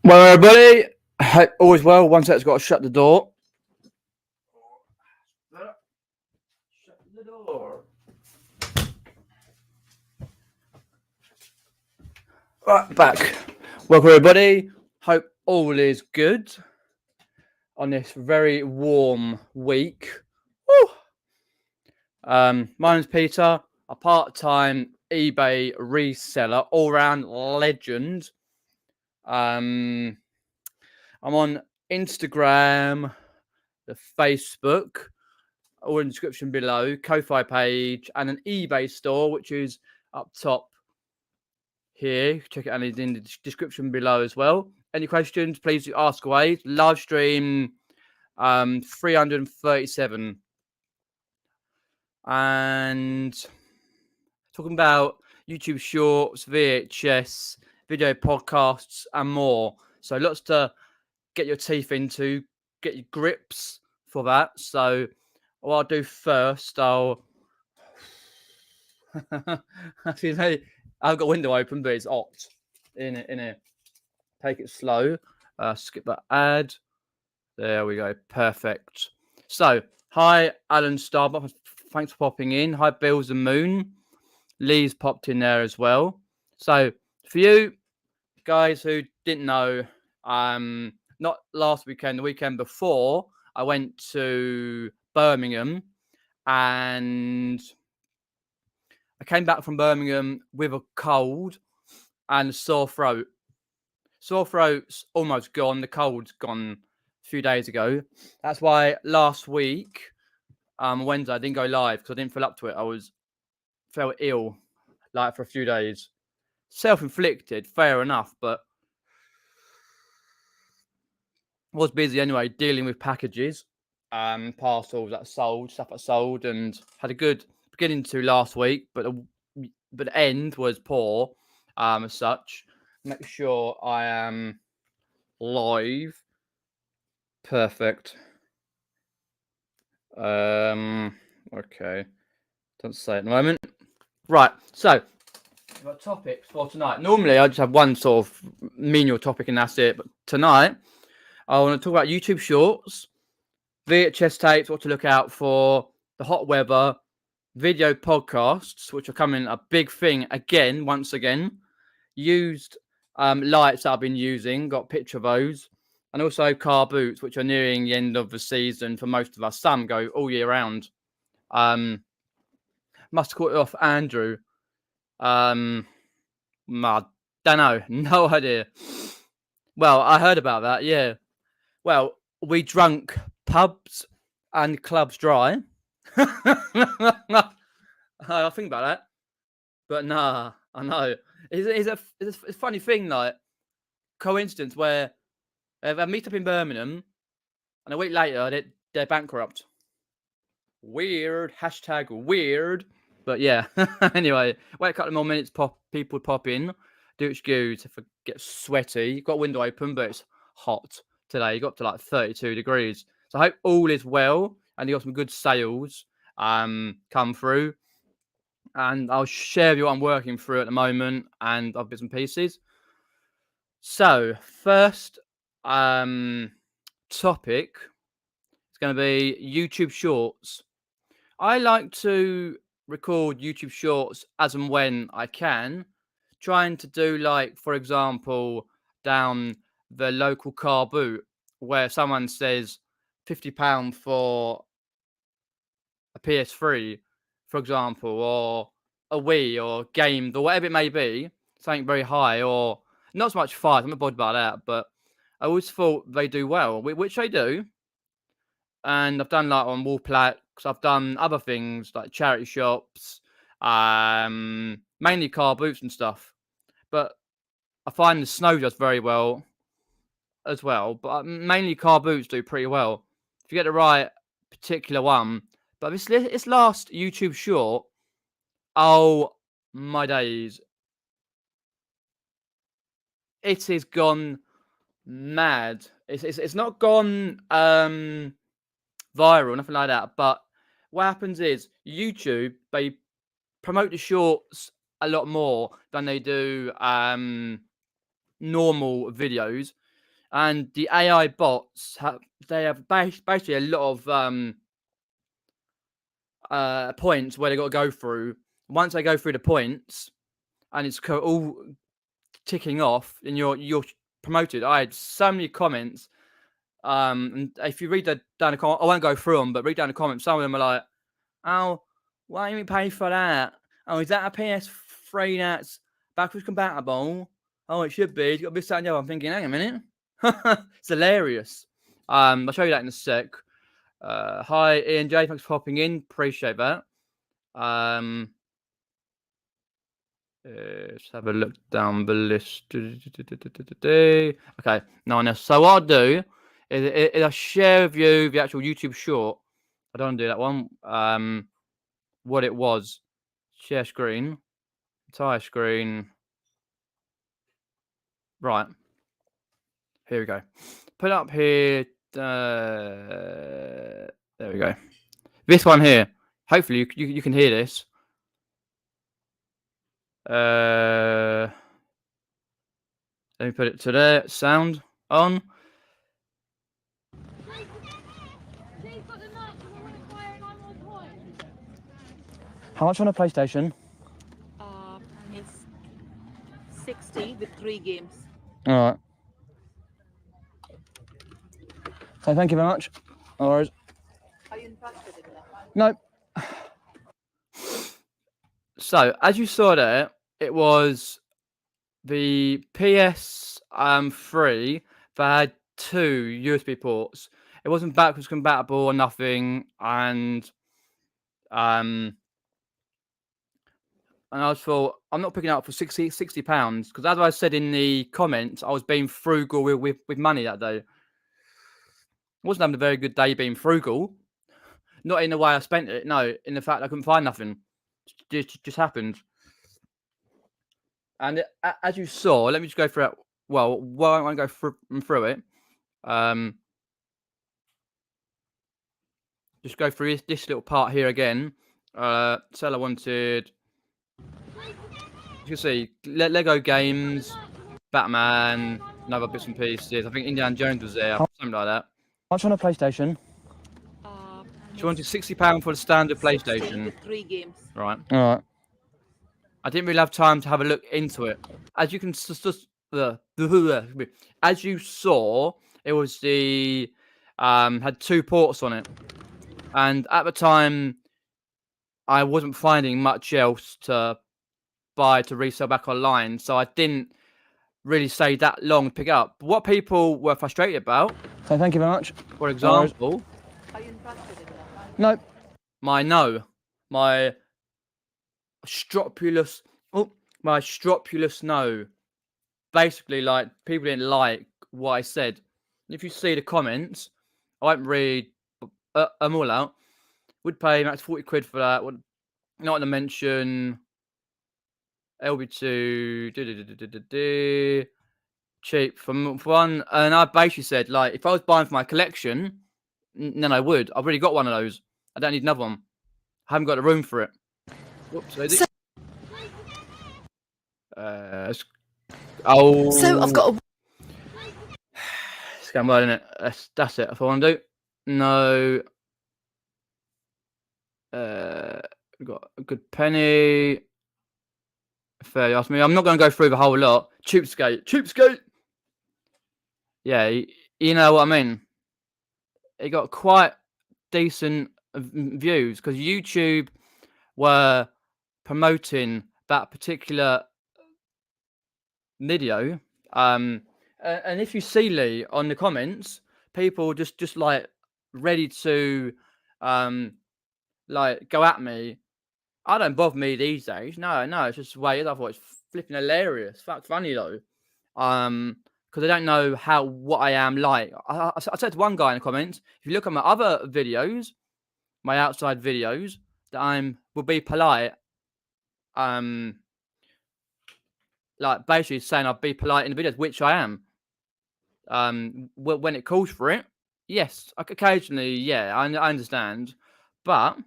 Well, everybody, always well. One set's got to shut the door. Shut the door. Right, back. Welcome, everybody. Hope all is good on this very warm week. Woo! My name's Peter, a part-time eBay reseller, all-round legend. I'm on Instagram, the Facebook, all in the description below, Ko-Fi page, and an eBay store, which is up top here. Check it out in the description below as well. Any questions, please ask away. Live stream 337. And talking about YouTube Shorts, VHS, video podcasts, and more. So lots to get your teeth into, get your grips for that. So what I'll do first, I've got a window open, but it's hot in here. Take it slow. Skip that ad. There we go. Perfect. So, hi, Alan Starbuck. Thanks for popping in. Hi, Bills and Moon. Lee's popped in there as well. So, for you guys who didn't know, not last weekend, the weekend before, I went to Birmingham and I came back from Birmingham with a cold and a sore throat. Sore throat's almost gone. The cold's gone a few days ago. That's why last week, Wednesday, I didn't go live because I didn't feel up to it. Felt ill, like for a few days. Self-inflicted, fair enough, but was busy anyway, dealing with packages, parcels that sold, stuff that sold, and had a good beginning to last week, but the end was poor, as such. Make sure I am live. Perfect. Okay. Don't say it at the moment. Right. So, we've got topics for tonight. Normally, I just have one sort of menial topic and that's it. But tonight, I want to talk about YouTube Shorts, VHS tapes, what to look out for, the hot weather, video podcasts, which are coming a big thing again, once again. Used lights that I've been using, got a picture of those. And also Carboots, which are nearing the end of the season for most of us. Some go all year round. Must have caught it off Andrew. I don't know. No idea. Well, I heard about that, yeah. Well, we drunk pubs and clubs dry. I think about that. But nah, I know. It's a funny thing, like, coincidence where they meet up in Birmingham and a week later they're bankrupt. Weird. Hashtag weird. But yeah. Anyway, wait a couple more minutes, people pop in. Do what you do if I get sweaty. You've got a window open, but it's hot today. You got up to like 32 degrees. So I hope all is well and you got some good sales come through. And I'll share with you what I'm working through at the moment and other bits and pieces. So first topic is going to be YouTube Shorts. I like to record YouTube Shorts as and when I can, trying to do, like, for example, down the local car boot where someone says £50 for a PS3, for example, or a Wii or games or whatever it may be, something very high or not so much five. I'm not bothered about that, but I always thought they do well, which they do. And I've done like on wall plaques. I've done other things like charity shops, mainly car boots and stuff. But I find the snow does very well as well. But mainly car boots do pretty well if you get the right particular one. But this last YouTube short, oh my days, it has gone mad. It's not gone viral, nothing like that. But what happens is YouTube, they promote the shorts a lot more than they do normal videos. and the AI bots have basically a lot of points where they got to go through. Once they go through the points, and it's all ticking off, and you're promoted. I had so many comments. And if you read down the comments, I won't go through them, but read down the comments. Some of them are like, "Oh, why didn't we pay for that? Oh, is that a PS3 that's backwards compatible? Oh, it should be. It's got to be something and the other." I'm thinking, hang a minute, it's hilarious. I'll show you that in a sec. Hi, Ian J. Thanks for hopping in. Appreciate that. Let's have a look down the list. Okay, no one else. So what I'll do is I'll share with you the actual YouTube short. I don't want to do that one. What it was. Share screen. Entire screen. Right. Here we go. Put up here. There we go. This one here. Hopefully you can hear this. Let me put it to there. Sound on. How much on a PlayStation? It's 60 with 3 games. All right. So thank you very much. No worries. Are you interested in that? No. So as you saw there, it was the PS3 that had 2 USB ports. It wasn't backwards compatible or nothing, and I was thought, I'm not picking it up for 60 pounds, because as I said in the comments, I was being frugal with money that day. I wasn't having a very good day being frugal. Not in the way I spent it, no, in the fact I couldn't find nothing. It just happened. And as you saw, let me just go through it. Well, I won't go through it. Just go through this little part here again. Seller wanted, you can see, Lego games, Batman, and other bits and pieces. I think Indiana Jones was there, something like that. How much on a PlayStation? She wanted £60 for the standard PlayStation. 3 games. Right. All right. I didn't really have time to have a look into it. As you can, as you saw, it was the had 2 ports on it, and at the time, I wasn't finding much else to buy to resell back online, so I didn't really stay that long to pick up. But what people were frustrated about. So thank you very much. For example. Are you interested in that? No. My stropulous no. Basically, like, people didn't like what I said. If you see the comments, I won't read them all out. Would pay max 40 quid for that. Not to mention LB2 cheap for one. And I basically said, like, if I was buying for my collection, then I would. I've already got one of those. I don't need another one. I haven't got the room for it. Whoops. So I've got a scam word, innit? That's it. If I want to do. No. We've got a good penny. Fair, you ask me. I'm not going to go through the whole lot. Cheapskate. Yeah, you know what I mean. It got quite decent views because YouTube were promoting that particular video. And if you see, Lee, on the comments, people just like ready to like go at me. I don't bother me these days. No, it's just the way it is. I thought it's flipping hilarious. Fuck funny though. Because I don't know what I am like. I said to one guy in the comments, if you look at my other videos, my outside videos, that will be polite. Like basically saying I'll be polite in the videos, which I am. When it calls for it, yes. Occasionally, yeah, I understand. But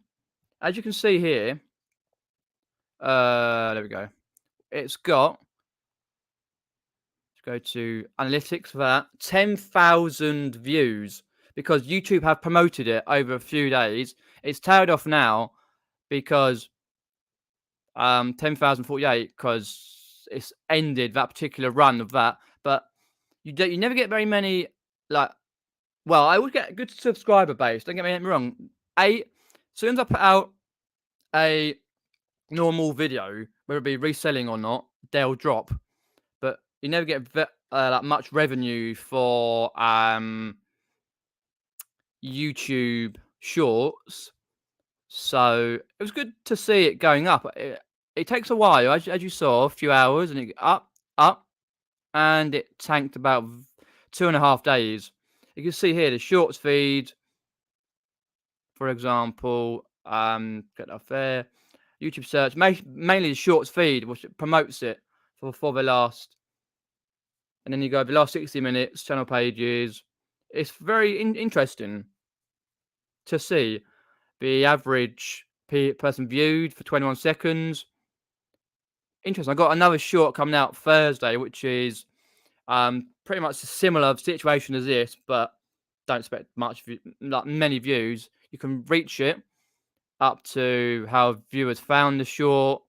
as you can see here, there we go. Let's go Go to analytics for that. 10,000 views because YouTube have promoted it over a few days. It's tailed off now because 10,048 because it's ended that particular run of that. But you never get very many like. Well, I would get a good subscriber base. Don't get me wrong. As soon as I put out a normal video, whether it be reselling or not, they'll drop. But you never get like much revenue for YouTube Shorts. So it was good to see it going up. It takes a while, as you saw, a few hours, and it up, and it tanked about 2.5 days. You can see here the Shorts feed, for example. Get up there. YouTube search, mainly the Shorts feed, which promotes it for the last. And then you go the last 60 minutes, channel pages. It's very interesting to see the average person viewed for 21 seconds. Interesting. I got another short coming out Thursday, which is pretty much a similar situation as this, but don't expect many views. You can reach it up to how viewers found the short,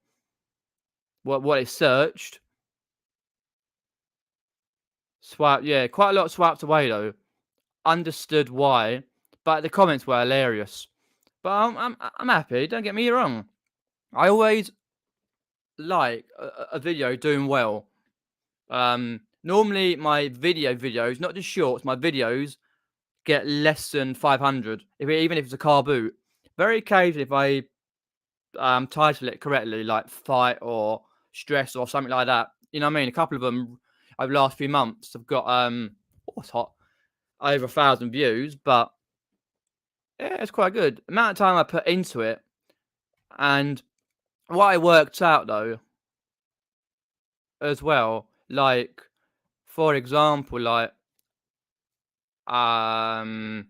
what it searched. Quite a lot swiped away though. Understood why, but the comments were hilarious. But I'm happy. Don't get me wrong. I always like a video doing well. Normally my videos, not just shorts, my videos get less than 500. Even if it's a carboot. Very occasionally, if I title it correctly, like fight or stress or something like that. You know what I mean? A couple of them over the last few months have got what's hot over 1,000 views, but yeah, it's quite good. The amount of time I put into it, and what I worked out though, as well, like for example, like I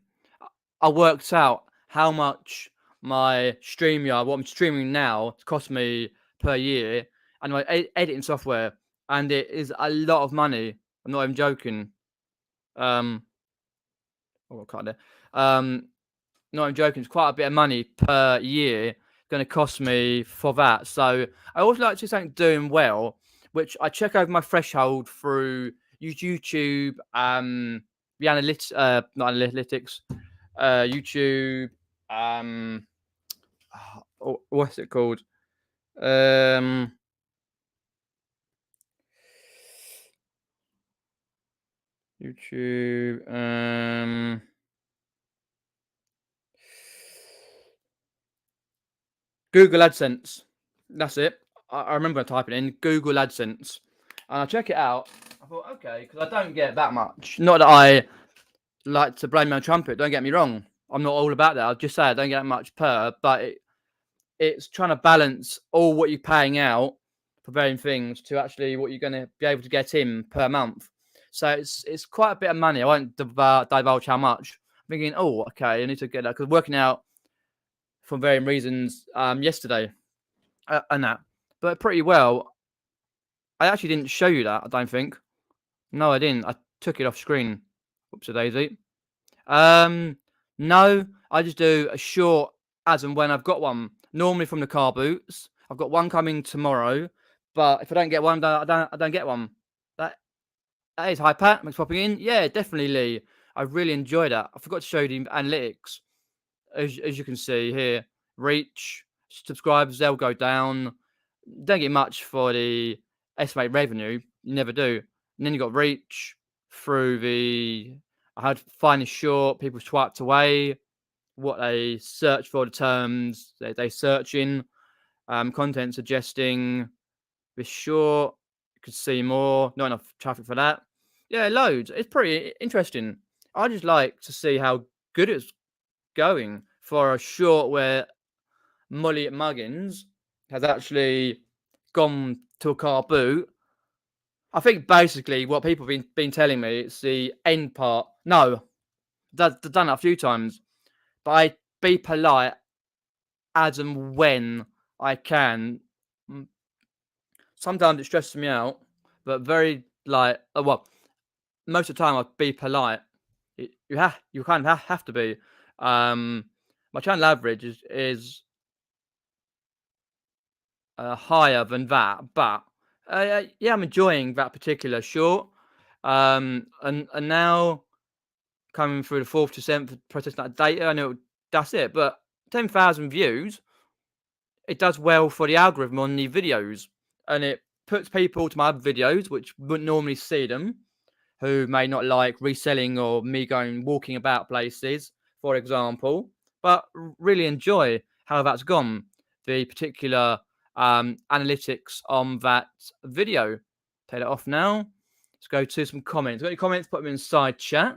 worked out how much my StreamYard, what I'm streaming now, cost me per year, and my editing software, and it is a lot of money. I'm not even joking. Oh, I can't do. Not even joking. It's quite a bit of money per year going to cost me for that. So I always like to do something doing well, which I check over my threshold through YouTube, the analytics, not analytics, YouTube, what's it called? YouTube, Google AdSense. That's it. I remember typing in Google AdSense. And I check it out. I thought, okay, because I don't get that much. Not that I like to blame my own trumpet. Don't get me wrong. I'm not all about that. I'll just say I don't get that much per. But it's trying to balance all what you're paying out for varying things to actually what you're going to be able to get in per month. So it's quite a bit of money. I won't divulge how much. I'm thinking, oh, okay, I need to get that. Because working out for varying reasons yesterday and that. But pretty well. I actually didn't show you that, I don't think. No, I didn't. I took it off screen. Whoops-a-daisy. No, I just do a short as and when I've got one. Normally from the Carboots. I've got one coming tomorrow. But if I don't get one, I don't get one. That is hi Pat. Thanks for popping in. Yeah, definitely, Lee. I really enjoyed that. I forgot to show you the analytics. As you can see here, reach, subscribers, they'll go down. Don't get much for the estimated revenue. You never do. And then you got reach through I had find a short, people swiped away, what they search for, the terms they search in, content suggesting the short. You could see more, not enough traffic for that. Yeah, loads. It's pretty interesting. I just like to see how good it's going for a short where Molly Muggins has actually gone to a car boot. I think basically what people have been telling me, it's the end part. No, I've done it a few times, but I be polite as and when I can. Sometimes it stresses me out, but very like, well, most of the time I'd be polite. You kind of have to be. My channel average is higher than that, but yeah, I'm enjoying that particular short. And now coming through the 4th to 7th processing that data, I know that's it. But 10,000 views, it does well for the algorithm on the videos, and it puts people to my other videos which wouldn't normally see them, who may not like reselling or me going walking about places, for example, but really enjoy how that's gone. The particular analytics on that video. Take that off now. Let's go to some comments. Got any comments? Put them inside chat.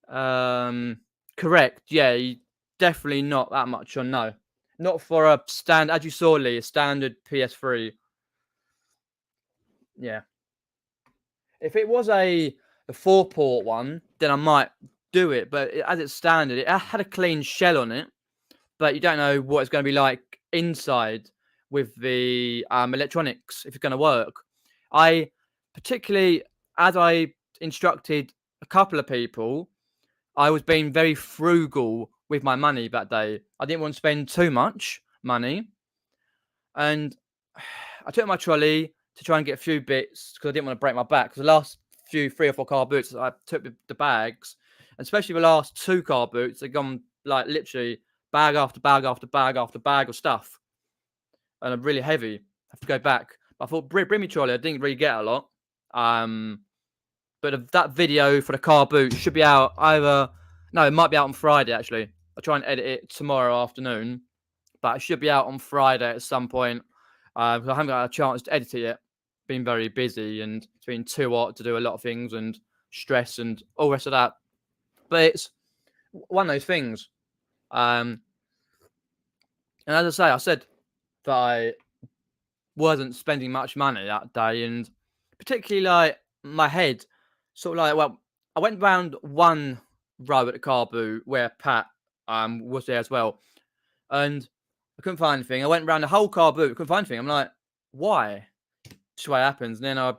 Correct. Yeah, definitely not that much on no. Not for a as you saw, Lee, a standard PS3. Yeah. If it was a 4-port one, then I might do it. But as it's standard, it had a clean shell on it, but you don't know what it's going to be like inside with the electronics, if it's going to work. I particularly, as I instructed a couple of people, I was being very frugal with my money that day. I didn't want to spend too much money. And I took my trolley to try and get a few bits because I didn't want to break my back. Because the last 3 or 4 car boots, I took the bags, and especially the last 2 car boots, they've gone like literally bag after bag after bag after bag of stuff, and I'm really heavy. I have to go back. But I thought, bring me trolley. I didn't really get a lot. But that video for the car boot should be out either. No, it might be out on Friday actually. I'll try and edit it tomorrow afternoon, but it should be out on Friday at some point. Because I haven't got a chance to edit it yet. Been very busy and it's been too hot to do a lot of things and stress and all the rest of that. But it's one of those things. And as I said that I wasn't spending much money that day, and particularly like my head, sort of like, well, I went round one row at the car boot where Pat was there as well, and I couldn't find anything. I went around the whole car boot, couldn't find anything. I'm like, why? Just the way it happens. And then I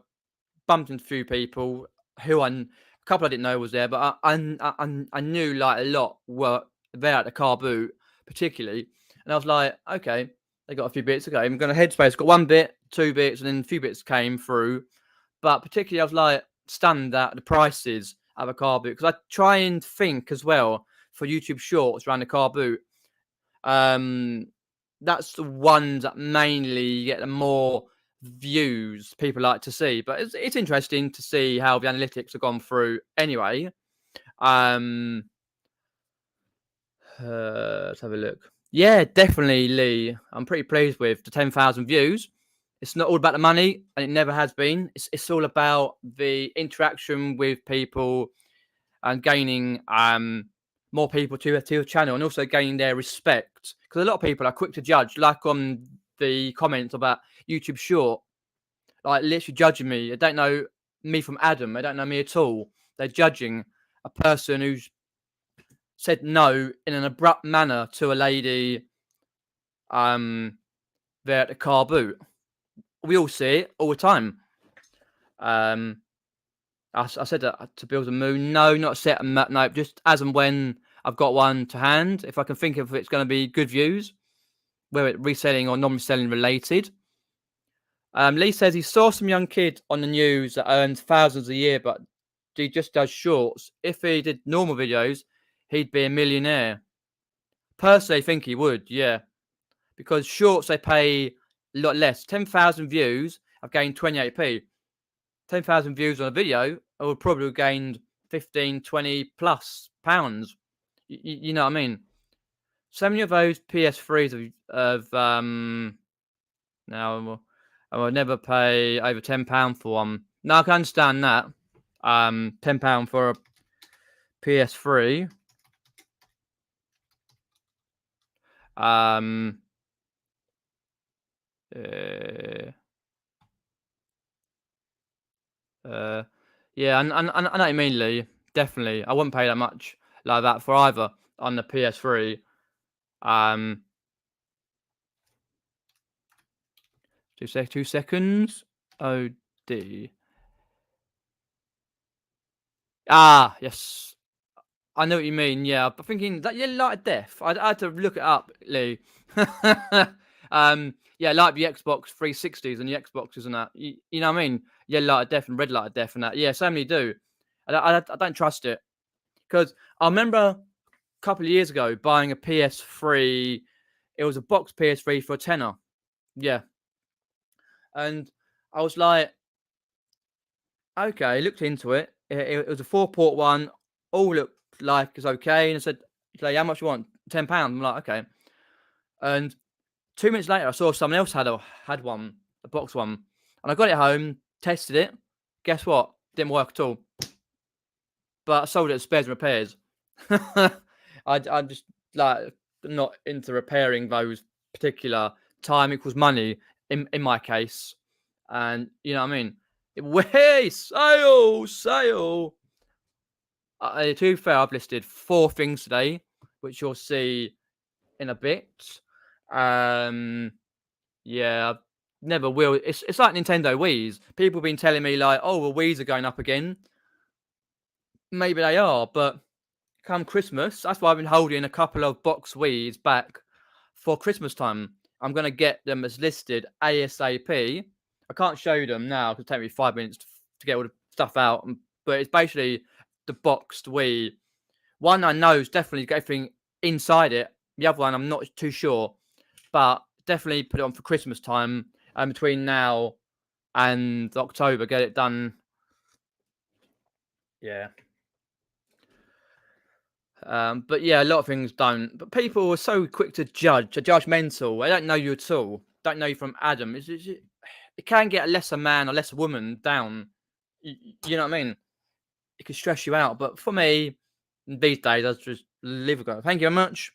bumped into a few people who a couple I didn't know was there, but I knew like a lot were there at the car boot, particularly. And I was like, okay, they got a few bits. Okay, I'm going to Headspace, got 1 bit, 2 bits, and then a few bits came through. But particularly, I was like stunned at the prices of a car boot, because I try and think as well for YouTube shorts around the car boot. That's the ones that mainly get the more views people like to see. But it's interesting to see how the analytics have gone through anyway. Let's have a look. Yeah, definitely, Lee. I'm pretty pleased with the 10,000 views. It's not all about the money, and it never has been. It's all about the interaction with people and gaining more people to your channel, and also gaining their respect. Because a lot of people are quick to judge, like on the comments about YouTube Short, like literally judging me. They don't know me from Adam. They don't know me at all. They're judging a person who's said no in an abrupt manner to a lady there at the car boot. We all see it all the time. I said that to build a moon. No, not set a map. No, just as and when I've got one to hand. If I can think of it's going to be good views, whether it's reselling or non-reselling related. Lee says he saw some young kid on the news that earns thousands a year, but he just does shorts. If he did normal videos, he'd be a millionaire. Personally, I think he would, yeah. Because shorts, they pay a lot less. 10,000 views, I've gained 28p. 10,000 views on a video, I would probably have gained 15, 20 plus pounds. You know what I mean? So many of those PS3s now I would never pay over £10 for one. Now I can understand that. £10 for a PS3. Yeah, I know what you mean, Lee. Definitely, I wouldn't pay that much like that for either on the PS3. 2 seconds. OD. Ah, yes. I know what you mean. Yeah, but thinking that yellow light of death. I had to look it up, Lee. Yeah, like the Xbox 360s and the Xboxes and that. You know what I mean? Yellow light of death and red light of death and that. Yeah, so many do. I don't trust it because I remember a couple of years ago buying a PS3. It was a box PS3 for a tenner. Yeah, and I was like, okay, looked into it. It was a 4-port one. All looked like it's okay. And I said, "Like, how much you want? £10." I'm like, okay. And 2 minutes later, I saw someone else had one, a box one, and I got it home, tested it. Guess what? Didn't work at all. But I sold it as spares and repairs. I'm just like not into repairing those particular. Time equals money in my case, and you know what I mean. Way sale. To be fair, I've listed 4 things today, which you'll see in a bit. Yeah, I never will. It's like Nintendo Wii's. People have been telling me like, oh, well, Wii's are going up again. Maybe they are, but come Christmas, that's why I've been holding a couple of box Wii's back for Christmas time. I'm gonna get them as listed ASAP. I can't show you them now because it takes me 5 minutes to get all the stuff out. But it's basically the boxed Wii. One I know is definitely got everything inside it. The other one I'm not too sure, but definitely put it on for Christmas time. And between now and October, get it done. Yeah. But yeah, a lot of things don't. But people are so quick to judge, are judgmental. They don't know you at all. Don't know you from Adam. It can get a lesser man or lesser woman down. You know what I mean? It can stress you out. But for me, these days, I just live with it. Thank you very much.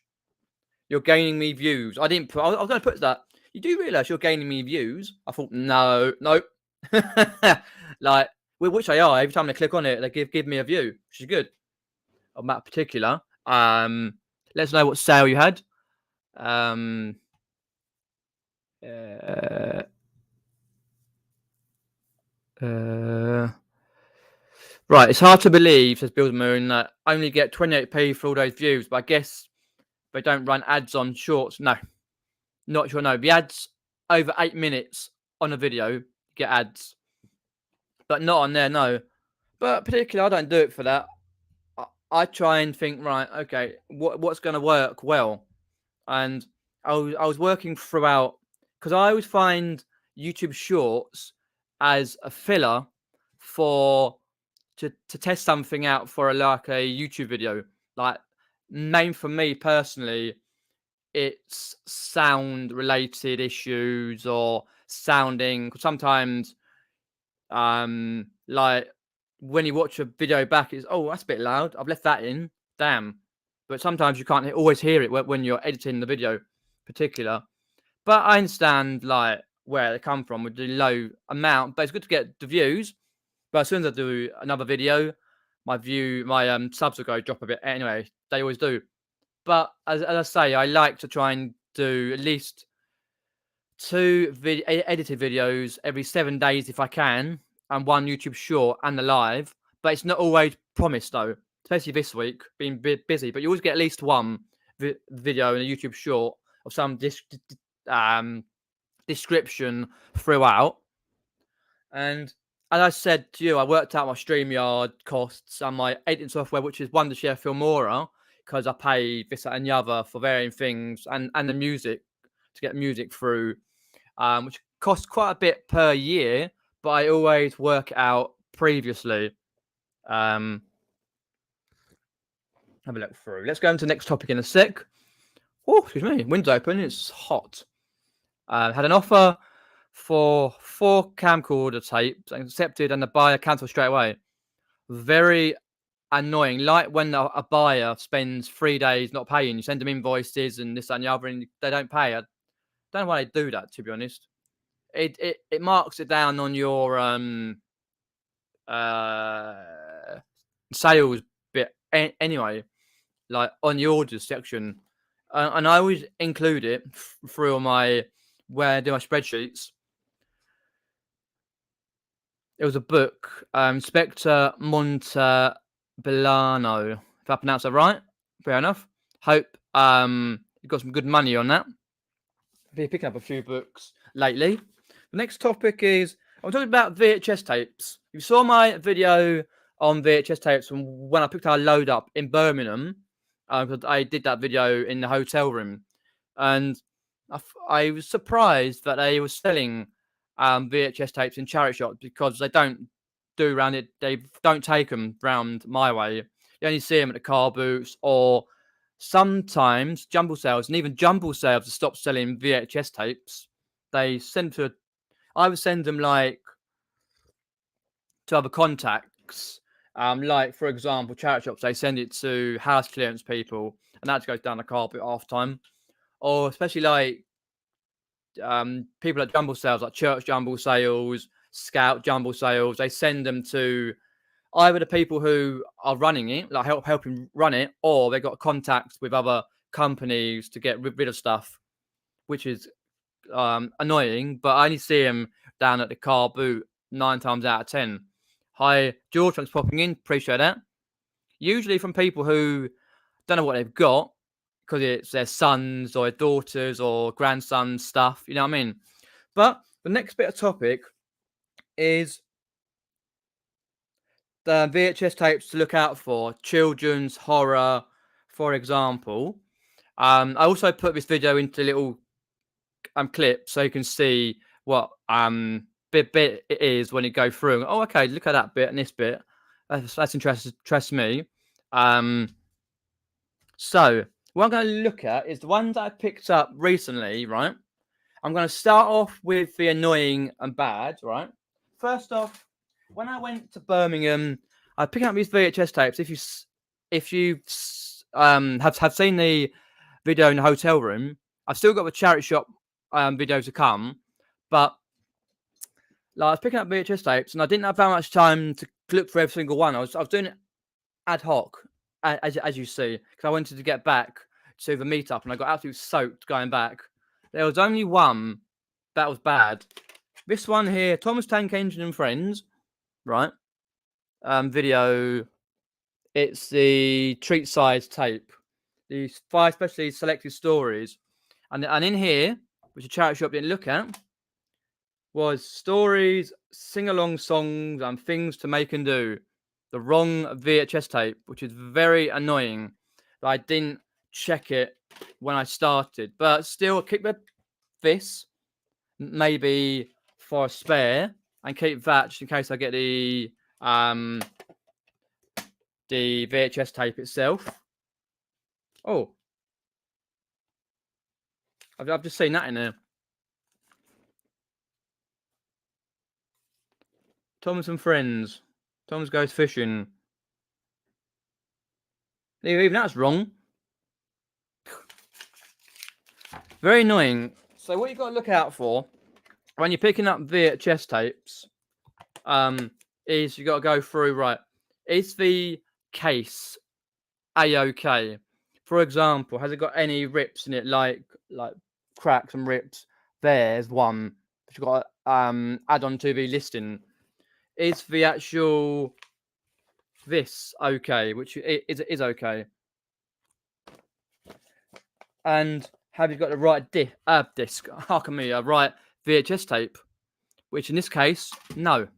You're gaining me views. I didn't put. I was going to put that. You do realise you're gaining me views? I thought, no. Like, which they are. Every time they click on it, they give me a view, which is good. On that particular. Let's know what sale you had. Uh, right, it's hard to believe, says Build Moon, that I only get 28p for all those views, but I guess they don't run ads on shorts. No, not sure. No, the ads over 8 minutes on a video get ads, but not on there. No, but particularly I don't do it for that. I try and think, right, okay, what's going to work well, and I was working throughout because I always find YouTube Shorts as a filler for to test something out for like a YouTube video. Like, main for me personally, it's sound related issues or sounding. Sometimes, like when you watch a video back, it's that's a bit loud. I've left that in. Damn. But sometimes you can't always hear it when you're editing the video, particular. But I understand like where they come from with the low amount. But it's good to get the views. But as soon as I do another video, my subs will go drop a bit. Anyway, they always do. But as I say, I like to try and do at least 2 edited videos every 7 days if I can, and 1 YouTube short and the live. But it's not always promised though, especially this week, being busy. But you always get at least 1 video and a YouTube short of some description throughout. And as I said to you, I worked out my StreamYard costs and my editing software, which is Wondershare Filmora, because I pay this and the other for varying things, and the music to get music through, which costs quite a bit per year, but I always work out previously. Have a look through. Let's go into the next topic in a sec. Oh, excuse me, window's open. It's hot. Had an offer for 4 camcorder tapes and accepted, and the buyer cancelled straight away. Very annoying. Like when a buyer spends 3 days not paying, you send them invoices and this and the other, and they don't pay. I don't know why they do that, to be honest. It marks it down on your sales bit anyway, like on the orders section, and I always include it through my where I do my spreadsheets. It was a book, Spectre Monte Bilano. If I pronounce that right, fair enough. Hope you got some good money on that. Been picking up a few books lately. The next topic is I'm talking about VHS tapes. You saw my video on VHS tapes from when I picked our load up in Birmingham. I did that video in the hotel room, and I was surprised that they were selling VHS tapes in charity shops because they don't do around it. They don't take them round my way. You only see them at the Carboots or sometimes Jumble sales, and even Jumble sales have stopped selling VHS tapes. They send to, I would send them like to other contacts. Like for example, charity shops, they send it to house clearance people, and that goes down the carpet half time. Or especially like people at Jumble sales, like church Jumble sales, Scout Jumble sales, they send them to either the people who are running it, like helping run it, or they got contacts with other companies to get rid of stuff, which is annoying. But I only see them down at the car boot 9 times out of 10. Hi, George, thanks for popping in. Appreciate that. Usually from people who don't know what they've got because it's their sons or their daughters or grandsons stuff. You know what I mean? But the next bit of topic is the VHS tapes to look out for, children's horror, for example. I also put this video into little clips so you can see what bit it is when you go through. Oh, okay, look at that bit and this bit. That's interests me. So what I'm going to look at is the ones that I picked up recently, right? I'm going to start off with the annoying and bad, right? First off, when I went to Birmingham, I picked up these VHS tapes. If you have seen the video in the hotel room, I've still got the charity shop video to come, but like, I was picking up VHS tapes and I didn't have that much time to look for every single one. I was doing it ad hoc, as you see, because I wanted to get back to the meetup and I got absolutely soaked going back. There was only one that was bad. This one here, Thomas Tank Engine and Friends, right? Video. It's the treat size tape. These 5 specially selected stories, and in here, which a charity shop didn't look at, was stories, sing-along songs, and things to make and do. The wrong VHS tape, which is very annoying. That I didn't check it when I started, but still keep this maybe for a spare, and keep that just in case I get the VHS tape itself. Oh, I've just seen that in there. Thomas and Friends. Thomas Goes Fishing. Even that's wrong. Very annoying. So what you've got to look out for when you're picking up VHS tapes is you got to go through, right, is the case A-OK? For example, has it got any rips in it, like cracks and rips? There's one which you've got to add on to the listing. Is the actual this okay? Which is okay. And have you got the right disc? Harken me, right VHS tape? Which in this case, no.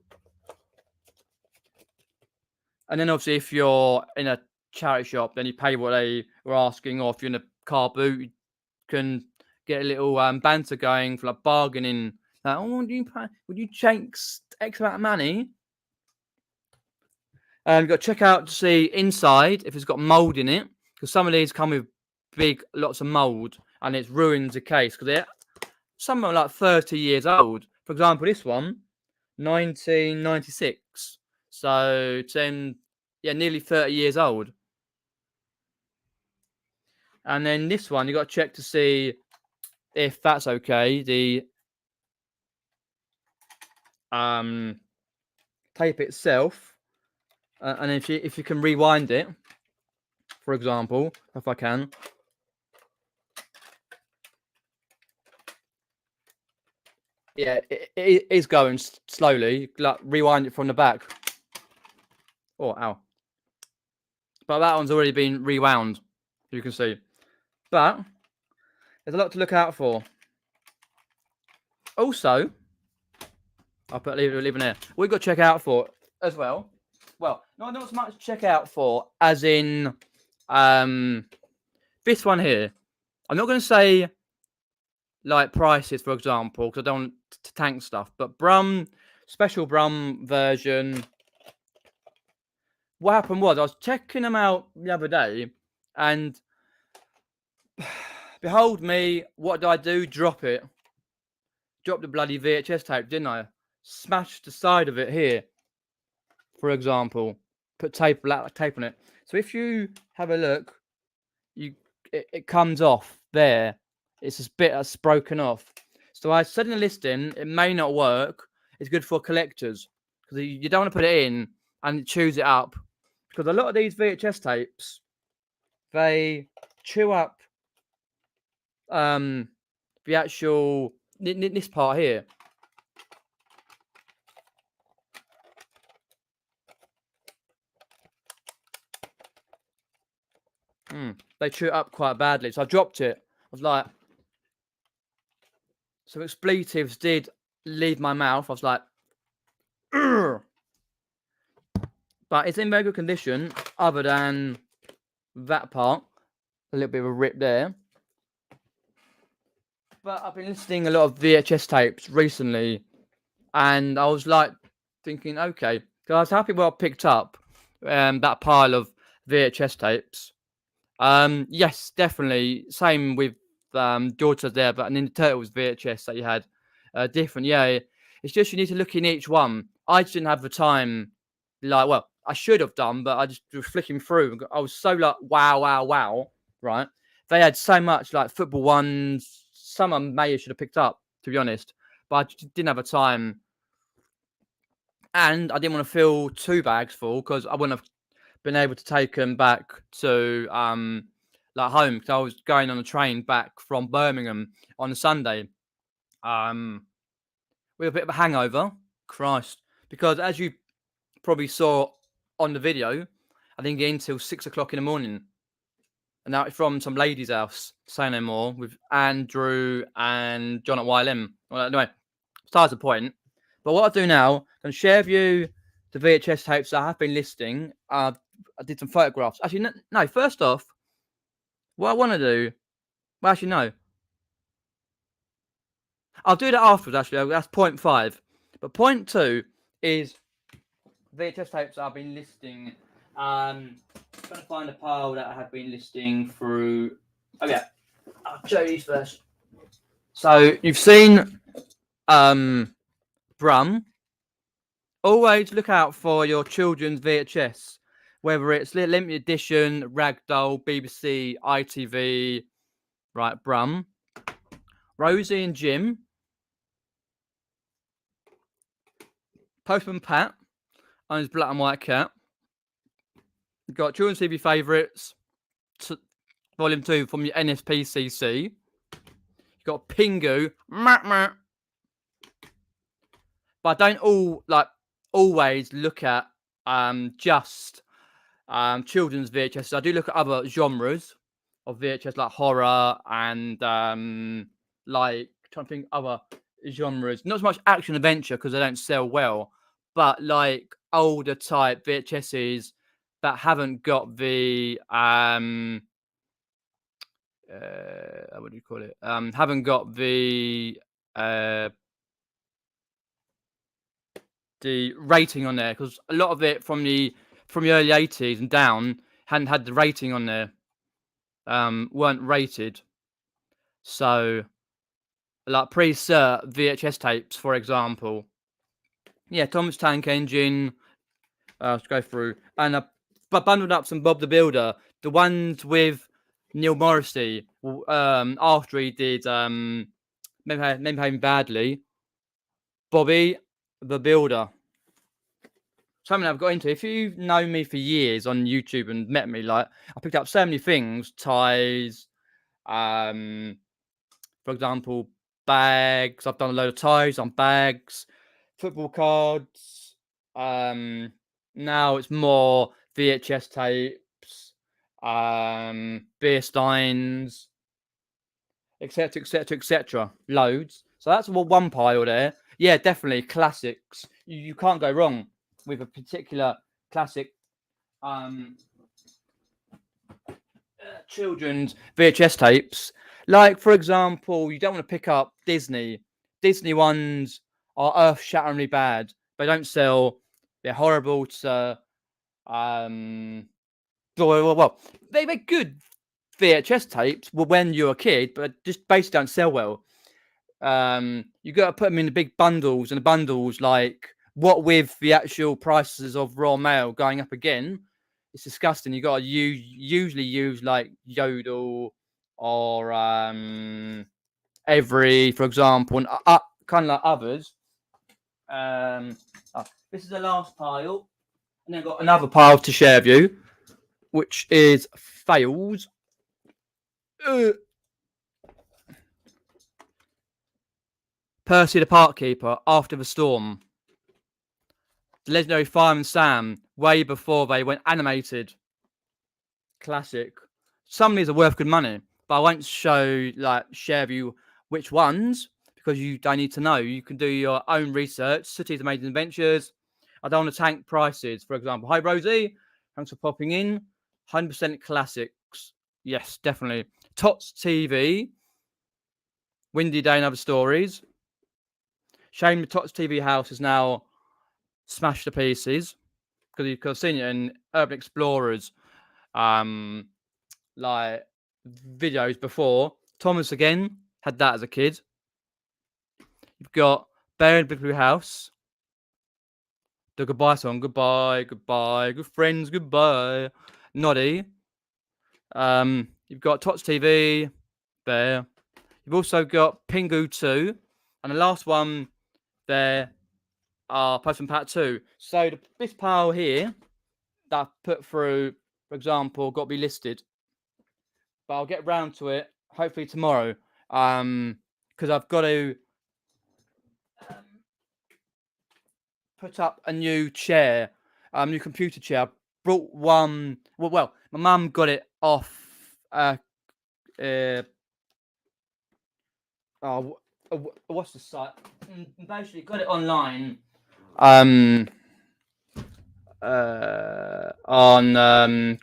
And then obviously, if you're in a charity shop, then you pay what they were asking, or if you're in a car boot, you can get a little banter going for like bargaining. Like, oh, would you take X amount of money? You've got to check out to see inside if it's got mold in it, because some of these come with lots of mold, and it ruins the case because they're some are like 30 years old. For example, this one, 1996. So nearly 30 years old. And then this one, you got to check to see if that's okay. The tape itself, and if you can rewind it, for example, if I can. Yeah, it is going slowly. Like rewind it from the back. Oh, ow. but that one's already been rewound, you can see. But there's a lot to look out for. Also, I'll put leave it there. We've got to check out for as well. Well, not as much to check out for as in this one here. I'm not going to say like prices, for example, because I don't want to tank stuff. But special Brum version. What happened was I was checking them out the other day, and behold me, what did I do? Drop it. Drop the bloody VHS tape, didn't I? Smashed the side of it here, for example. Put tape on it. So if you have a look, it comes off there. It's a bit that's broken off. So I said in the listing, it may not work. It's good for collectors because you don't want to put it in and choose it up, because a lot of these VHS tapes, they chew up the actual this part here. They chew it up quite badly. So I dropped it. I was like, some expletives did leave my mouth. I was like, Urgh! But it's in very good condition, other than that part. A little bit of a rip there. But I've been listening a lot of VHS tapes recently, and I was like thinking, okay, because I was happy what I picked up that pile of VHS tapes. Yes, definitely. Same with Daughters there, but Ninja Turtles VHS that you had. Different, yeah. It's just you need to look in each one. I just didn't have the time. Like, well, I should have done, but I just was flicking through. I was so like, wow, right? They had so much like football ones. Some I may should have picked up, to be honest, but I just didn't have the time, and I didn't want to fill 2 bags full because I wouldn't have been able to take them back to like home, because I was going on a train back from Birmingham on a Sunday with a bit of a hangover. Christ, because as you probably saw on the video, I didn't get in until 6 o'clock in the morning, and that was from some lady's house, say no more, with Andrew and John at YLM. Well, anyway, besides the point. But what I do now, I'm going to share with you the VHS tapes that I have been listing. I did some photographs. Actually, no, first off, what I want to do, well, actually, no. I'll do that afterwards, actually. That's point 5. But point 2 is VHS tapes that I've been listing. Trying to find a pile that I have been listing through. Oh, yeah. I'll show you these first. So, you've seen Brum. Always look out for your children's VHS, whether it's limited edition, Ragdoll, BBC, ITV, right, Brum. Rosie and Jim. Postman Pat and his black and white cat. You've got Children's TV Favourites, Volume 2 from your NSPCC. You've got Pingu. But I don't always look at just children's VHS. I do look at other genres of VHS, like horror and like trying to think other genres. Not so much action adventure because they don't sell well, but like older type VHSs that haven't got the what do you call it? Haven't got the rating on there, because a lot of it from the early 80s and down hadn't had the rating on there, weren't rated. So like pre-cert VHS tapes, for example. Yeah, Thomas Tank Engine. Let's go through. And but bundled up some Bob the Builder. The ones with Neil Morrissey after he did maybe badly. Bobby the Builder. Something I've got into. If you've known me for years on YouTube and met me, like, I picked up so many things, ties, for example, bags. I've done a load of ties on bags, football cards. Now it's more VHS tapes. beer steins, etc., etc., etc. Loads. So that's one pile there. Yeah, definitely classics. You can't go wrong with a particular classic children's VHS tapes. Like, for example, you don't want to pick up Disney. Disney ones are earth-shatteringly bad. They don't sell. They're horrible to well, they're good VHS tapes when you're a kid, but just basically don't sell well. You got to put them in the big bundles, and the bundles, like, what with the actual prices of raw mail going up again, it's disgusting. You got to usually use like Yodel or Every, for example, and kind of like others. This is the last pile, and then I've got another pile to share with you, which is fails. Percy the Park Keeper, After the Storm. The legendary Fireman Sam, way before they went animated. Classic. Some of these are worth good money, but I won't share with you which ones, because you don't need to know. You can do your own research. Cities Amazing Adventures. I don't want to tank prices. For example, hi Rosie, thanks for popping in. 100% classics. Yes, definitely. Tots TV. Windy Day and Other Stories. Shame the Tots TV house is now smashed to pieces, because you could have seen it in Urban Explorers like videos before. Thomas again had that as a kid. You've got Bear in Big Blue House. The goodbye song. Goodbye, goodbye, good friends, goodbye. Noddy. You've got Tots TV, Bear. You've also got Pingu 2. And the last one there are Postman Pat 2. So this pile here that I put through, for example, got to be listed. But I'll get round to it hopefully tomorrow. Because I've got to put up a new chair, new computer chair. I brought one. Well, my mum got it off. What's the site? Basically, got it online. On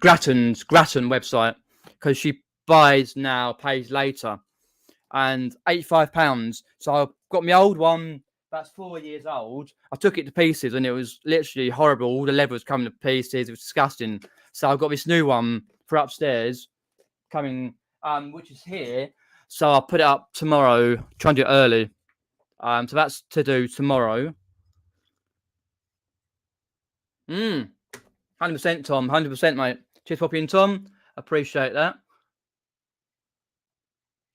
Grattan's website, because she buys now, pays later, and £85. So I've got my old one that's 4 years old. I took it to pieces, and it was literally horrible. All the leather was coming to pieces. It was disgusting. So I've got this new one for upstairs coming, which is here. So I'll put it up tomorrow. Try and do it early. So that's to do tomorrow. 100% Tom, 100% mate. Cheers, Poppy and Tom. Appreciate that.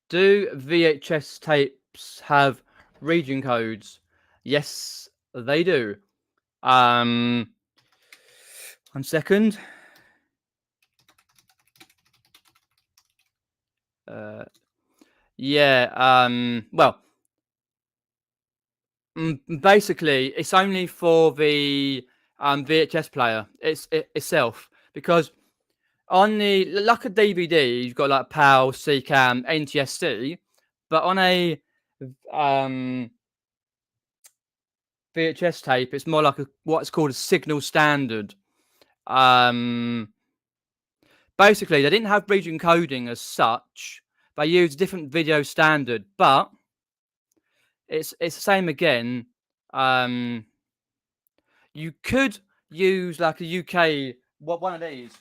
Do VHS tapes have region codes? Yes, they do. 1 second. Well, basically, it's only for the VHS player itself, because on the like a DVD, you've got like PAL, CCAM, NTSC, but on a VHS tape, it's more like what's called a signal standard. Basically, they didn't have region coding as such. They used a different video standard, but it's the same again. You could use like a UK one of these,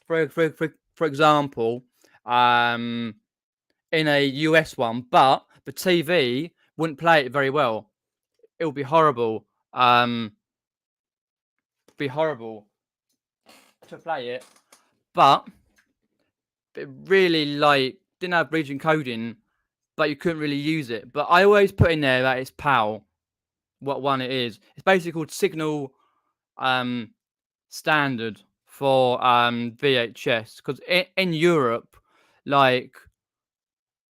for example, in a US one, but the TV wouldn't play it very well. It would be horrible. Be horrible to play it, but it really didn't have region coding, but you couldn't really use it. But I always put in there that it's PAL, what one it is. It's basically called signal standard for VHS, because in Europe, like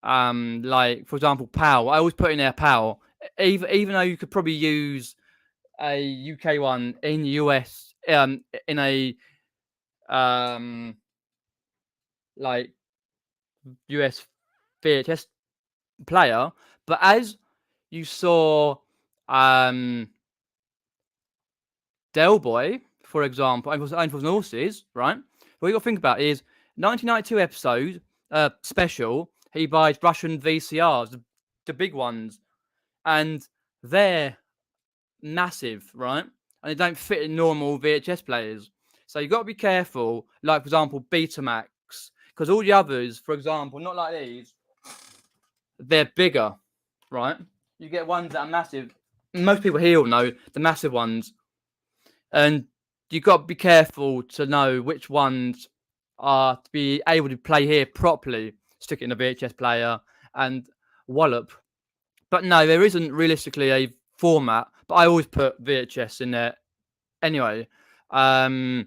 for example, PAL, I always put in there PAL, even though you could probably use a UK one in US in a like US VHS player, but as you saw Del Boy, for example, and for Horses, right? What you got to think about is 1992 episode special. He buys Russian VCRs, the big ones, and they're massive, right? And they don't fit in normal VHS players. So you've got to be careful. Like, for example, Betamax, because all the others, for example, not like these, they're bigger, right? You get ones that are massive. Most people here will know the massive ones. And you've got to be careful to know which ones are to be able to play here properly. Stick it in a VHS player and wallop. But no, there isn't realistically a format. But I always put VHS in there anyway. Because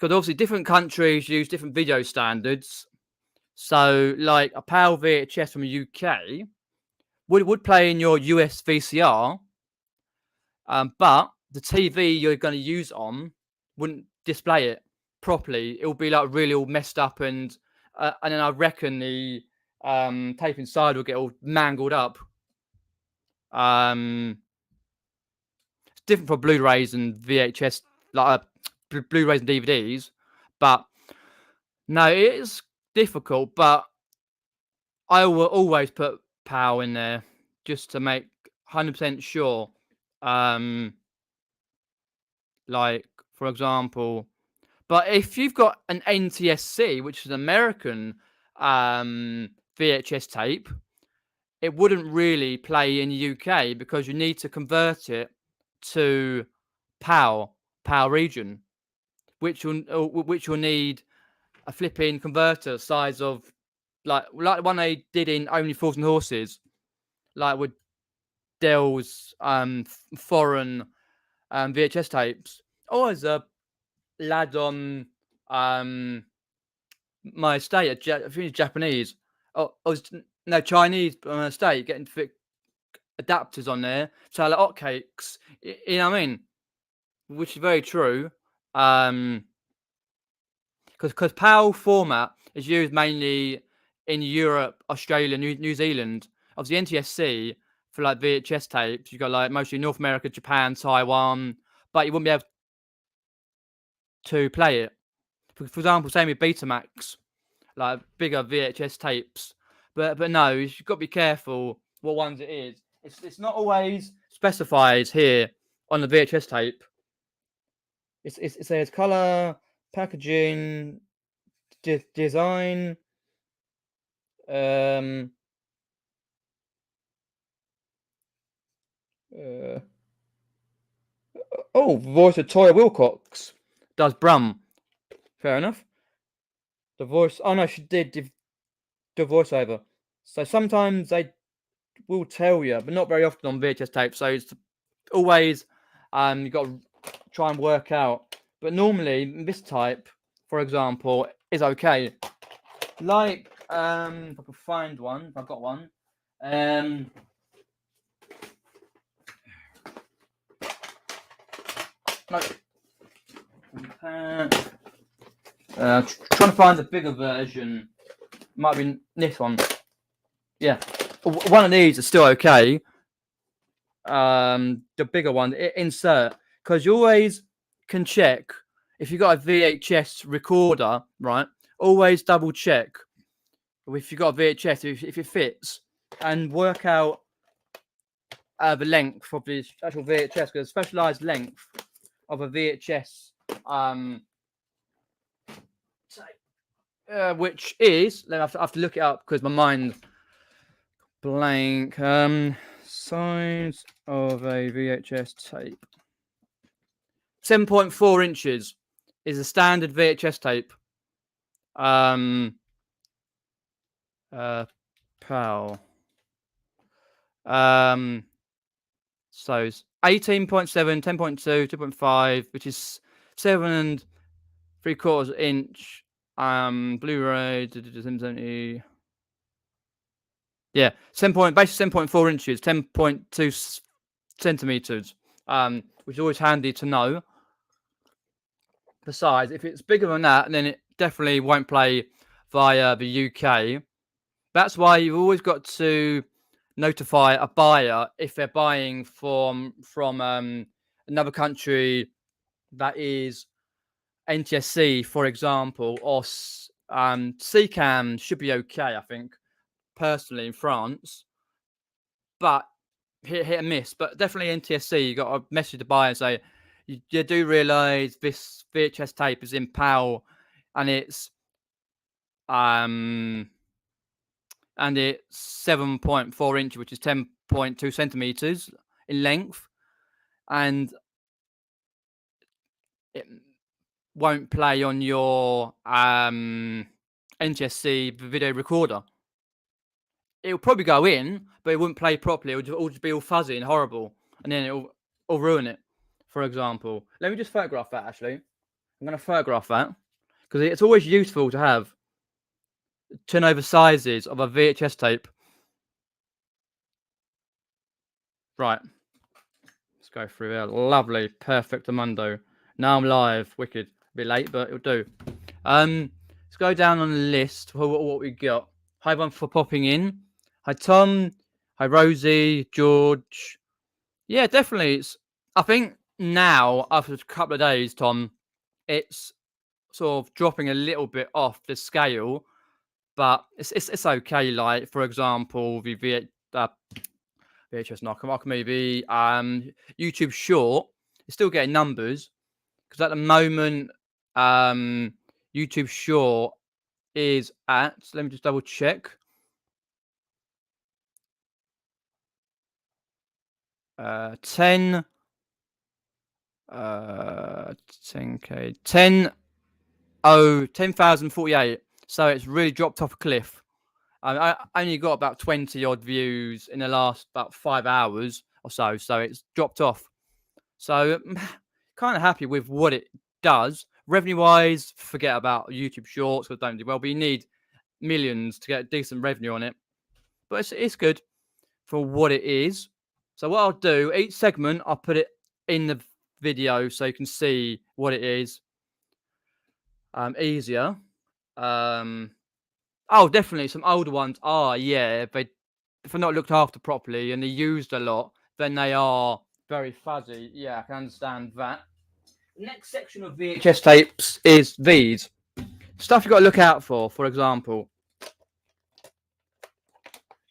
obviously different countries use different video standards. So like a PAL VHS from the UK would play in your US VCR. But the TV you're going to use on wouldn't display it properly. It will be like really all messed up, and then I reckon the tape inside will get all mangled up. It's different for Blu-rays and VHS, like Blu-rays and DVDs, but no, it is difficult. But I will always put PAL in there just to make 100% sure. Like, for example, but if you've got an NTSC, which is an American VHS tape, it wouldn't really play in the UK because you need to convert it to PAL region, which will need a flipping converter size of like the one they did in Only Fools and Horses, like with Dell's foreign VHS tapes. Or as a lad on my estate, I think it's Japanese. Chinese on my estate, getting thick adapters on there, so like hotcakes. You know what I mean? Which is very true. Because PAL format is used mainly in Europe, Australia, New Zealand. Obviously, NTSC for like VHS tapes, you've got like mostly North America, Japan, Taiwan, but you wouldn't be able to play it. For example, same with Betamax, like bigger VHS tapes. But no, you've got to be careful what ones it is. It's not always specified here on the VHS tape. It says color, packaging, design. Voice of Toya Wilcox does Brum. Fair enough. The voice. Oh no, she did the voiceover. So sometimes they will tell you, but not very often on VHS tape. So it's always you've got to try and work out. But normally this type, for example, is okay. Like if I can find one, if I've got one. Trying to find the bigger version. Might be this one. Yeah, one of these is still okay. The bigger one, insert, because you always can check if you've got a VHS recorder, right? Always double check if you've got a VHS if it fits, and work out the length of the actual VHS, because specialized length of a VHS, which is, I have to look it up because my mind's blank. Size of a VHS tape. 7.4 inches is a standard VHS tape. PAL. So it's 18.7, 10.2, 2.5, which is 7.75 inch. Blu-ray, 770. Yeah, basically 7.4 inches, 10.2 centimeters. Which is always handy to know the size. If it's bigger than that, then it definitely won't play via the UK. That's why you've always got to notify a buyer if they're buying from another country that is NTSC, for example, or CCAM should be okay, I think, personally, in France. But hit and miss. But definitely NTSC, you got to message the buyer and say, you do realise this VHS tape is in PAL and it's 7.4 inches, which is 10.2 centimeters in length, and it won't play on your NTSC video recorder. It'll probably go in, but it wouldn't play properly. It'll all just be all fuzzy and horrible, and then it'll ruin it. For example, let me just photograph that. Actually, I'm going to photograph that because it's always useful to have turnover sizes of a VHS tape. Right, let's go through there. Lovely, perfect Amundo. Now I'm live. Wicked. A bit late, but it'll do. Let's go down on the list for what we got. Hi, everyone, for popping in. Hi, Tom. Hi, Rosie, George. Yeah, definitely. I think now, after a couple of days, Tom, it's sort of dropping a little bit off the scale, but it's okay. Like, for example, the VHS knock maybe YouTube Short is still getting numbers because at the moment YouTube Short is at, let me just double check, 10k 10,048. So it's really dropped off a cliff. I only got about 20 odd views in the last about 5 hours or so, so it's dropped off. So kind of happy with what it does. Revenue wise, forget about YouTube Shorts because don't do well, but you need millions to get decent revenue on it. But it's good for what it is. So what I'll do, each segment, I'll put it in the video so you can see what it is easier. Oh, definitely some older ones are, yeah, if they're not looked after properly and they're used a lot, then they are very fuzzy. Yeah, I can understand that. The next section of VHS tapes is these. Stuff you've got to look out for example.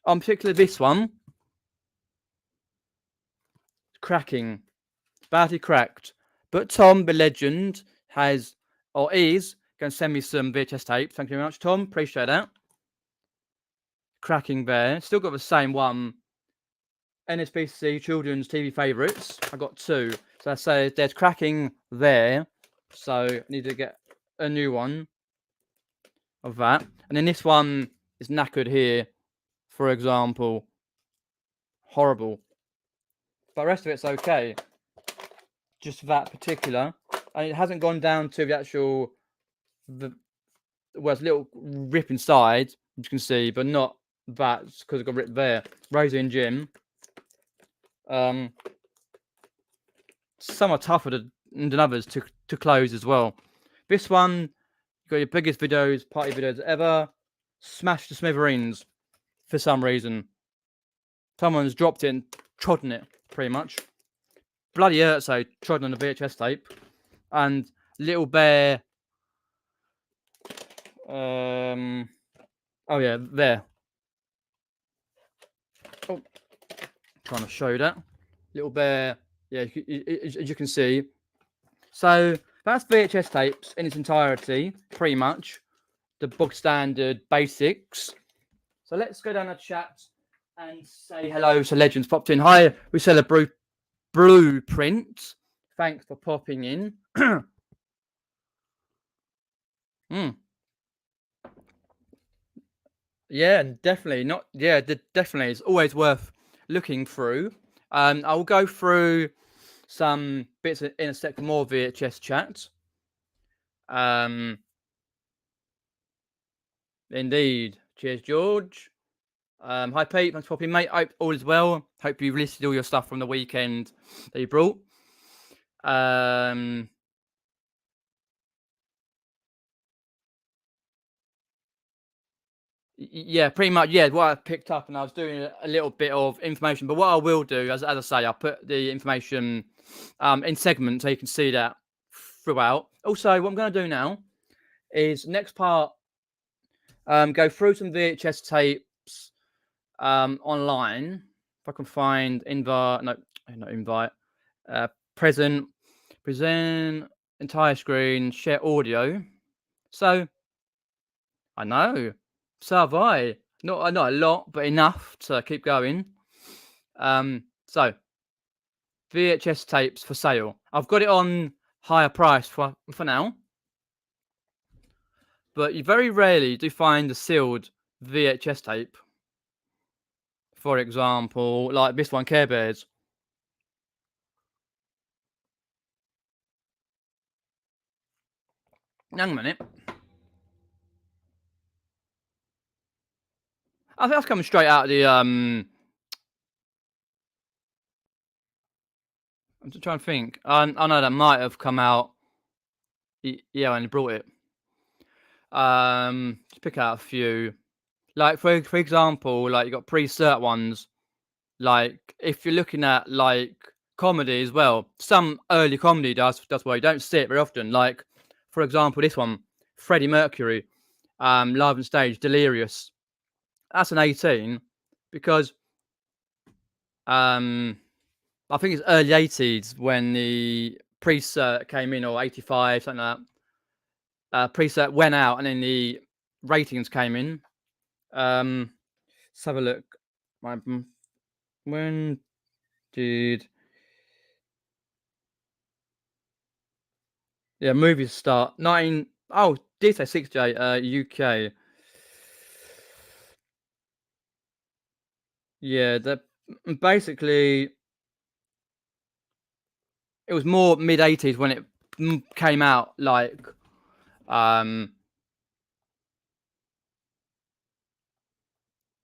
On particularly this one. Cracking. Badly cracked. But Tom, the legend, is going to send me some VHS tapes. Thank you very much, Tom. Appreciate that. Cracking there. Still got the same one. NSBC Children's TV Favourites. I got 2. So I say there's cracking there. So I need to get a new one of that. And then this one is knackered here, for example. Horrible. But the rest of it's okay. Just that particular. And it hasn't gone down to the actual... Well, it's a little rip inside, as you can see, but not that because it got ripped there. Rosie and Jim. Some are tougher than others to close as well. This one, you got your biggest videos, party videos ever, smashed to smithereens for some reason. Someone's dropped it and trodden it, pretty much. Bloody Outtro trodden on a VHS tape. And Little Bear. Oh yeah, there. Oh, trying to show that. Little Bear. Yeah, as you can see. So that's VHS tapes in its entirety, pretty much. The bog standard basics. So let's go down the chat and say hello to Legends popped in. Hi, we sell a blueprint. Thanks for popping in. Yeah, definitely. Definitely. It's always worth looking through. I'll go through some bits in a sec for more VHS chat. Indeed. Cheers, George. Hi, Pete. Thanks for popping, mate. Hope all is well. Hope you've listed all your stuff from the weekend that you brought. Yeah, pretty much. Yeah, what I picked up, and I was doing a little bit of information. But what I will do, as I say, I'll put the information in segments so you can see that throughout. Also, what I'm going to do now is next part, go through some VHS tapes online. If I can find invite, no, not invite, present entire screen, share audio. So I know, so have I. Not a lot, but enough to keep going. So VHS tapes for sale. I've got it on higher price for now, but you very rarely do find a sealed VHS tape. For example, like this one, Care Bears. Hang a minute. I think that's coming straight out of the I'm just trying to think. I know that might have come out. Yeah, when you brought it. Just pick out a few. Like for example, like you got pre-cert ones. Like if you're looking at like comedy as well, some early comedy does where you don't see it very often. Like for example, this one, Freddie Mercury, live on stage, Delirious. That's an 18 because I think it's early 80s when the pre-cert came in, or 85, something like that. Pre-cert went out and then the ratings came in. Let's have a look. When did movies start? Did say 68, UK. Yeah, basically it was more mid 80s when it came out, like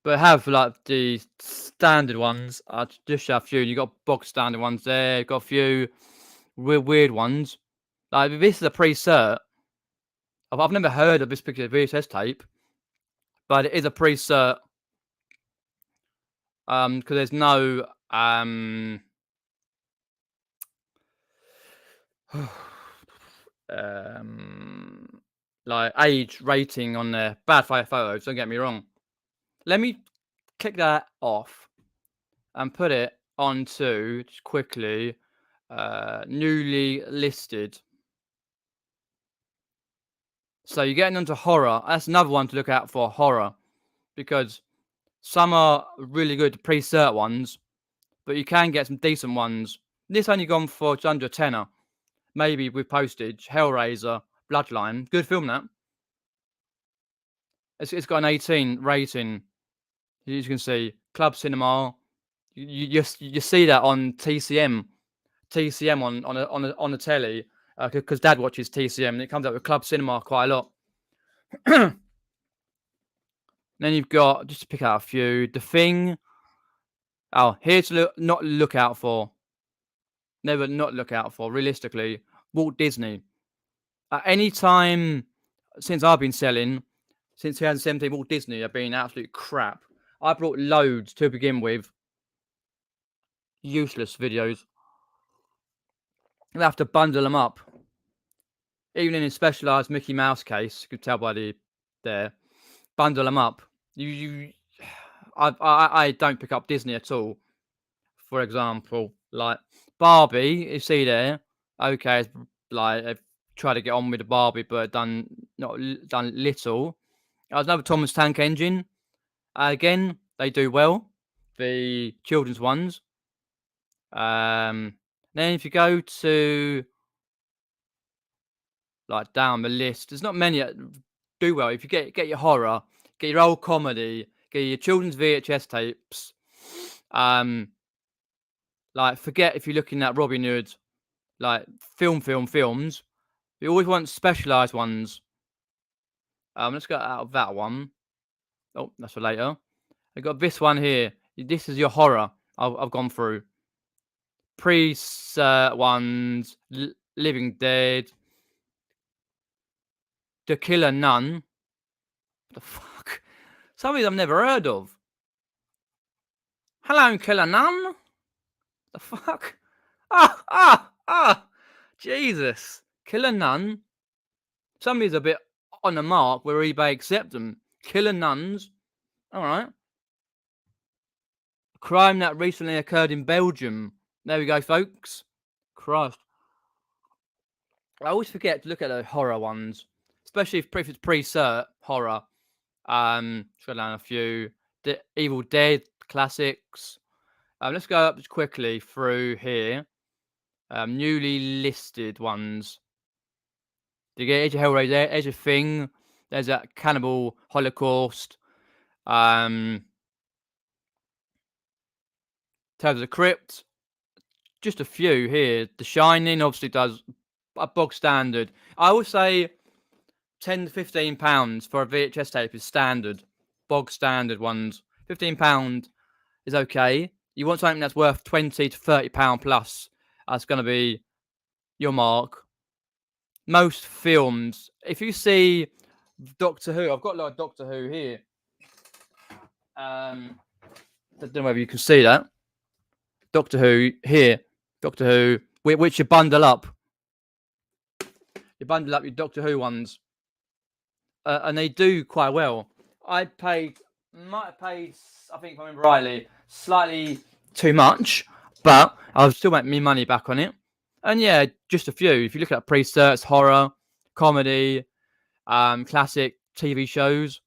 but have like the standard ones. I just show a few. You got box standard ones there. You got a few weird ones. Like this is a pre-cert. I've never heard of this particular VHS tape, but it is a pre-cert. Because there's no like age rating on there. Bad photos. Don't get me wrong. Let me kick that off and put it onto just quickly newly listed. So you're getting onto horror. That's another one to look out for, horror, because some are really good pre-cert ones, but you can get some decent ones. This only gone for just under a tenner, maybe with postage. Hellraiser, Bloodline, good film that. It's got an 18 rating. As you can see, Club Cinema. You see that on TCM on the telly, because Dad watches TCM and it comes up with Club Cinema quite a lot. Then you've got, just to pick out a few, The Thing. Oh, here to not look out for. Never not look out for. Realistically, Walt Disney. At any time since I've been selling, since 2017, Walt Disney have been absolute crap. I brought loads to begin with. Useless videos. You have to bundle them up. Even in a specialized Mickey Mouse case, you can tell by the there. Bundle them up. I don't pick up Disney at all. For example, like Barbie, you see there. Okay, it's like they've tried to get on with the Barbie, but done little. There's another Thomas Tank Engine. Again, they do well. The children's ones. Then if you go to like down the list, there's not many that do well. If you get your horror, get your old comedy, get your children's VHS tapes. Like forget if you're looking at Robin Hood, like films. You always want specialized ones. Let's go out of that one. Oh, that's for later. I got this one here. This is your horror. I've gone through. Pre-cert ones, Living Dead, The Killer Nun. What the fuck? Some of these I've never heard of. Hello, Killer Nun. The fuck? Jesus. Killer Nun. Some of these are a bit on the mark where eBay accept them. Killer Nuns. All right. A crime that recently occurred in Belgium. There we go, folks. Christ. I always forget to look at the horror ones, especially if it's pre-cert horror. Scroll down a few. Evil Dead classics. Let's go up quickly through here. Newly listed ones. You get Age of Hellraiser, Age of Thing. There's that Cannibal Holocaust. Tales of the Crypt. Just a few here. The Shining obviously does a bog standard. I would say £10 to £15 for a VHS tape is standard. Bog standard ones. £15 is okay. You want something that's worth £20 to £30 plus. That's going to be your mark. Most films, if you see Doctor Who, I've got a lot of Doctor Who here. I don't know whether you can see that. Doctor Who here. Doctor Who, which you bundle up. You bundle up your Doctor Who ones. And they do quite well. Might have paid, I think if I remember rightly, slightly too much, but I'll still make me money back on it. And yeah, just a few. If you look at pre-certs, horror, comedy, classic TV shows,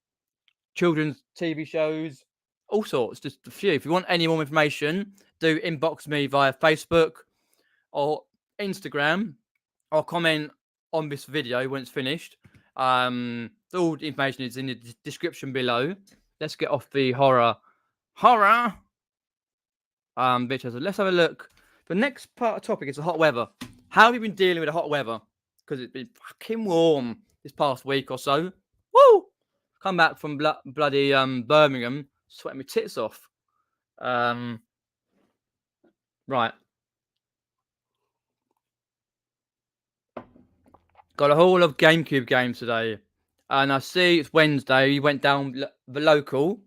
children's TV shows, all sorts, just a few. If you want any more information, do inbox me via Facebook or Instagram or comment on this video when it's finished. All the information is in the description below. Let's get off the horror. Bitches. Let's have a look. The next part of the topic is the hot weather. How have you been dealing with the hot weather? Because it's been fucking warm this past week or so. Woo! Come back from bloody Birmingham, sweating my tits off. Right. Got a whole of GameCube games today. And I see it's Wednesday. You went down the local.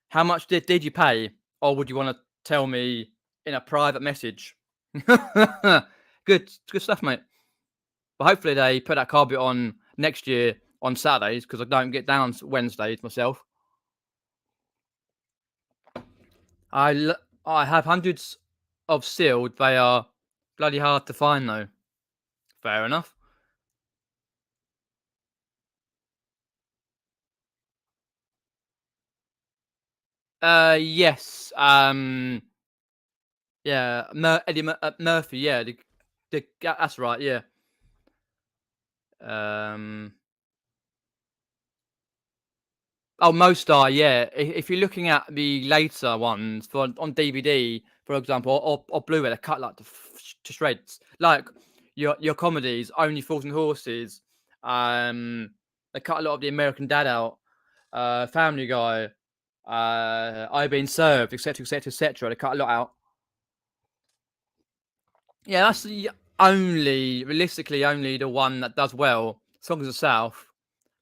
How much did you pay? Or would you want to tell me in a private message? Good stuff, mate. But hopefully they put that carboot on next year on Saturdays, because I don't get down Wednesdays myself. I have hundreds of sealed. They are bloody hard to find, though. Fair enough. Yes. Yeah. Eddie Murphy. Yeah. That's right. Yeah. Oh, most are, yeah. If you're looking at the later ones on DVD, for example, or Blu-ray, they're cut like to shreds. Like your comedies, Only Fools and Horses. They cut a lot of the American Dad out. Family Guy. I've Been Served, etc., etc., etc. They cut a lot out. Yeah, that's realistically only the one that does well. Songs of the South,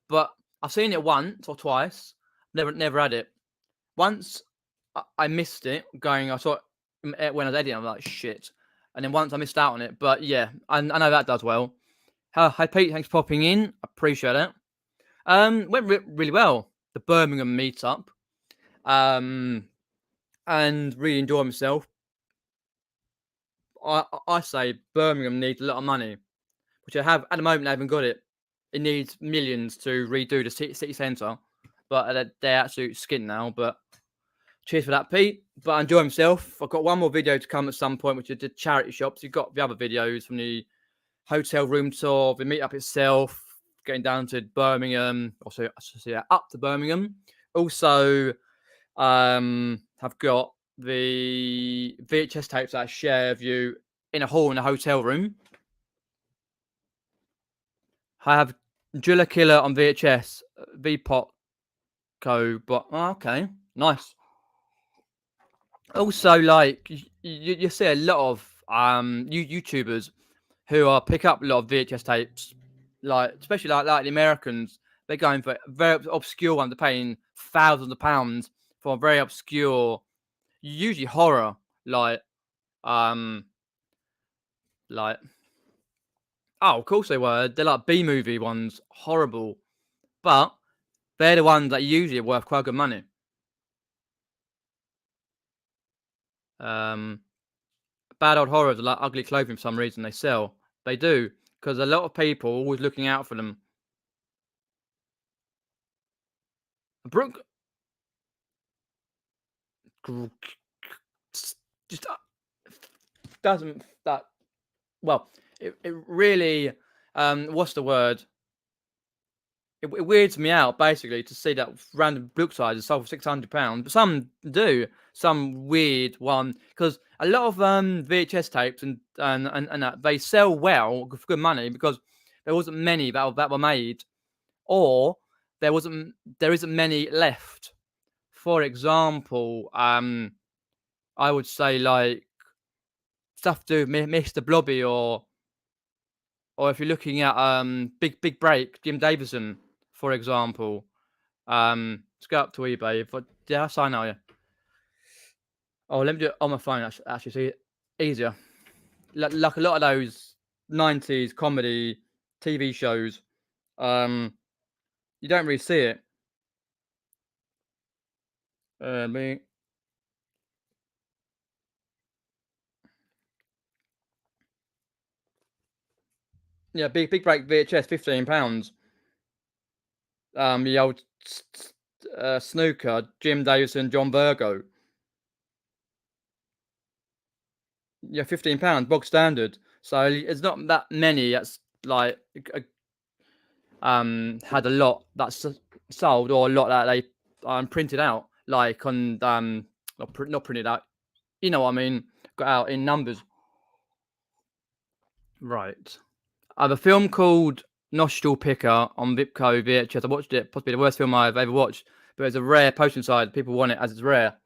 but I've seen it once or twice. Never had it. Once I missed it. I saw it when I was editing. I'm like, shit. And then once I missed out on it. But yeah, I know that does well. Hi Pete, thanks for popping in. I appreciate it. Went really well. The Birmingham meetup. And really enjoyed myself. I say Birmingham needs a lot of money, which I have at the moment. I haven't got it. It needs millions to redo the city centre, but they're absolute skin now. But cheers for that, Pete. But I enjoy myself. I've got one more video to come at some point, which is the charity shops. You've got the other videos from the hotel room tour, the meetup itself, getting down to Birmingham, also up to Birmingham. Also, have got the VHS tapes that I share with you in a hall in a hotel room. I have Driller Killer on VHS, VPOT code, but okay, nice. Also, like you see a lot of YouTubers who pick up a lot of VHS tapes, like especially like the Americans. They're going for very obscure ones. They're paying thousands of pounds for a very obscure, usually horror, like oh, of course they were. They're like B-movie ones, horrible, but they're the ones that usually are worth quite good money. Bad old horrors are like ugly clothing for some reason. They sell. They do, because a lot of people are always looking out for them. Brooke just doesn't that well. It really what's the word? It weirds me out basically to see that random book sizes sold for £600, but some do. Some weird one, because a lot of VHS tapes and that they sell well for good money because there wasn't many that were made, or there isn't many left. For example, I would say like stuff to do with Mr. Blobby, or if you're looking at Big Break, Jim Davison, for example. Let's go up to eBay. Yeah, I know, yeah. Oh, let me do it on my phone. Actually, see, easier. Like a lot of those 90s comedy TV shows, you don't really see it. Yeah, Big Break VHS, £15. The old snooker, Jim Davison, John Virgo. Yeah, £15, bog standard. So it's not that many that's like had a lot that's sold, or a lot that they printed out, like on not printed out. You know what I mean? Got out in numbers. Right. I have a film called Nostril Picker on Vipco VHS. I watched it. Possibly the worst film I've ever watched. But it's a rare post inside. People want it as it's rare.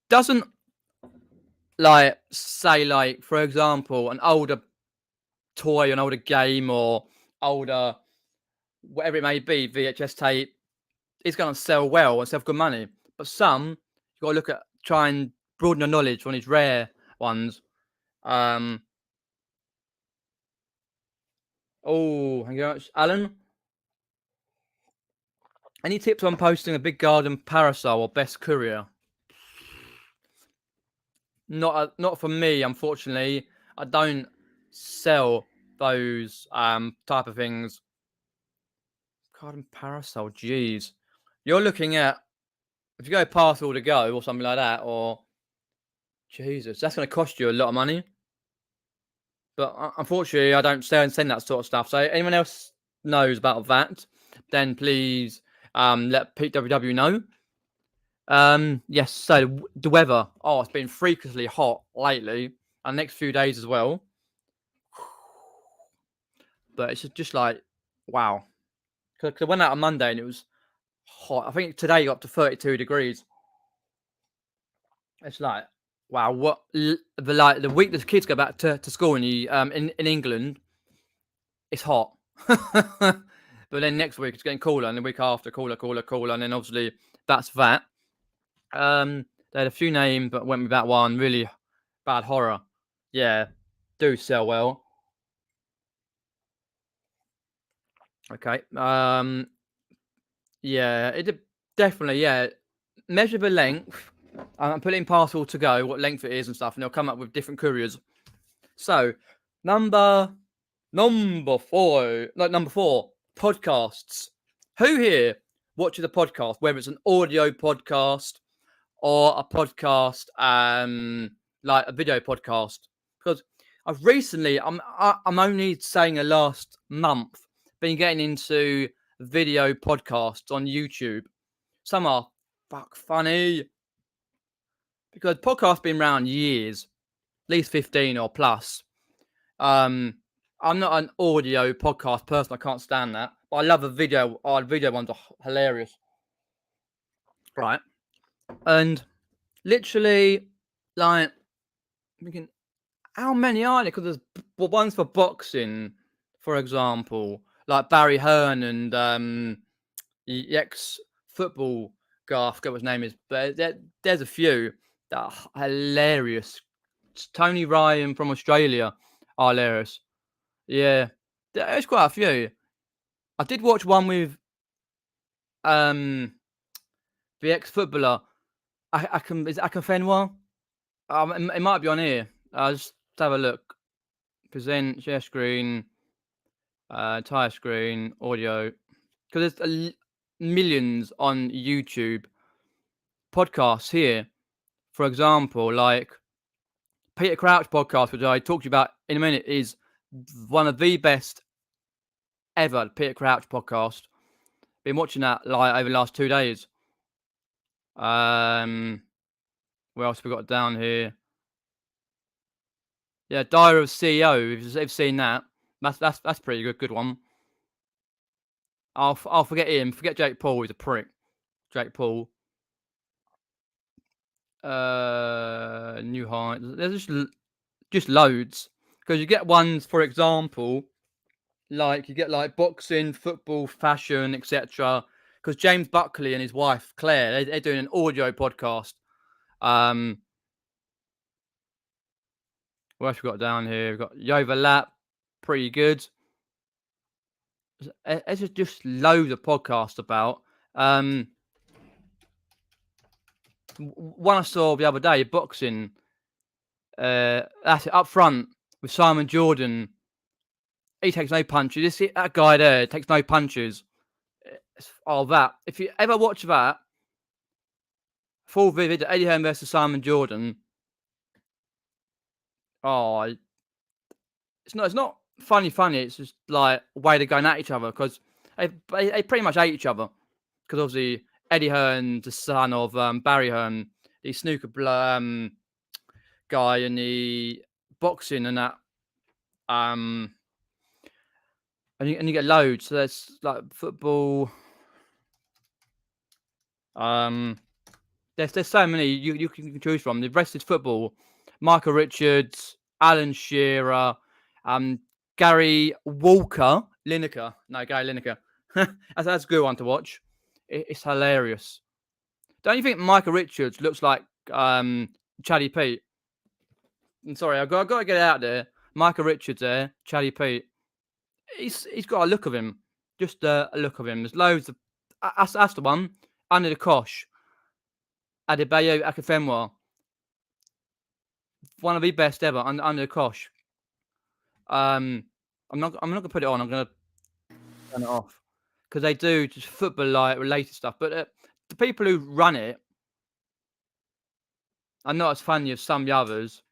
Doesn't like say like, for example, an older toy, an older game, or older whatever it may be, VHS tape, it's going to sell well and sell for good money. But some, you got to look at, try and broaden your knowledge on these rare ones. Oh, thank you very much, Alan. Any tips on posting a big garden parasol or best courier? Not for me, unfortunately. I don't sell those type of things. Garden parasol, jeez. You're looking at, if you go parcel to go or something like that, or Jesus, that's going to cost you a lot of money. But unfortunately, I don't send that sort of stuff. So anyone else knows about that, then please let Pete WW know. Yes, so the weather. Oh, it's been freakishly hot lately, and next few days as well. But it's just like, wow. Because I went out on Monday and it was hot. I think today got up to 32 degrees. It's like, wow, what the week the kids go back to school in England, it's hot. But then next week it's getting cooler, and the week after cooler, and then obviously that's that. They had a few names, but went with that one. Really bad horror. Yeah, do sell well. Okay. Yeah, it definitely. Yeah, measure the length. And put it in parcel to go, what length it is and stuff, and they'll come up with different couriers. So, number 4, podcasts. Who here watches a podcast, whether it's an audio podcast or a podcast, like a video podcast? Because I've recently, I'm only saying the last month, been getting into video podcasts on YouTube. Some are funny, because podcasts been around years, at least 15 or plus. I'm not an audio podcast person. I can't stand that. But I love the video. Video ones are hilarious. Right. And literally, like, thinking, how many are there? Because there's ones for boxing, for example, like Barry Hearn and the ex-football guy, I forget what his name is, but there's a few that are hilarious. Tony Ryan from Australia are hilarious. Yeah, there's quite a few. I did watch one with the ex-footballer. Is it Akinfenwa? It might be on here. I'll just have a look. Present, share screen, entire screen, audio. Because there's millions on YouTube podcasts here. For example, like Peter Crouch podcast, which I talked to you about in a minute, is one of the best ever. The Peter Crouch podcast. Been watching that like over the last 2 days. Where else have we got down here? Yeah, Diary of CEO. If you've seen that, that's pretty good one. I'll forget him. Forget Jake Paul. He's a prick. Jake Paul. New Heights. There's just loads, because you get ones, for example, like you get like boxing, football, fashion, etc. Because James Buckley and his wife Claire, they're doing an audio podcast. What else we got down here? We've got Yoverlap, pretty good. There's just loads of podcasts about. One I saw the other day, boxing. That's it, up front with Simon Jordan. He takes no punches. That guy there takes no punches. Oh, that. If you ever watch that, full video, I.E Horror versus Simon Jordan. Oh, it's not funny. It's just like a way they're going at each other, because they pretty much hate each other. Because obviously Eddie Hearn, the son of Barry Hearn, the snooker guy, and the boxing and that. And you get loads. So there's like football. There's so many you can choose from. The rest is football. Michael Richards, Alan Shearer, Gary Walker, Lineker. No, Gary Lineker. that's a good one to watch. It's hilarious. Don't you think Michael Richards looks like Chatty Pete? I'm sorry, I've got to get it out there. Michael Richards there, Chatty Pete. He's got a look of him. Just a look of him. There's loads of... That's the one. Under the Kosh. Adebayo Akinfenwa. One of the best ever. Under the Kosh. I'm not gonna put it on. I'm gonna turn it off, because they do just football like related stuff. But the people who run it are not as funny as some of the others.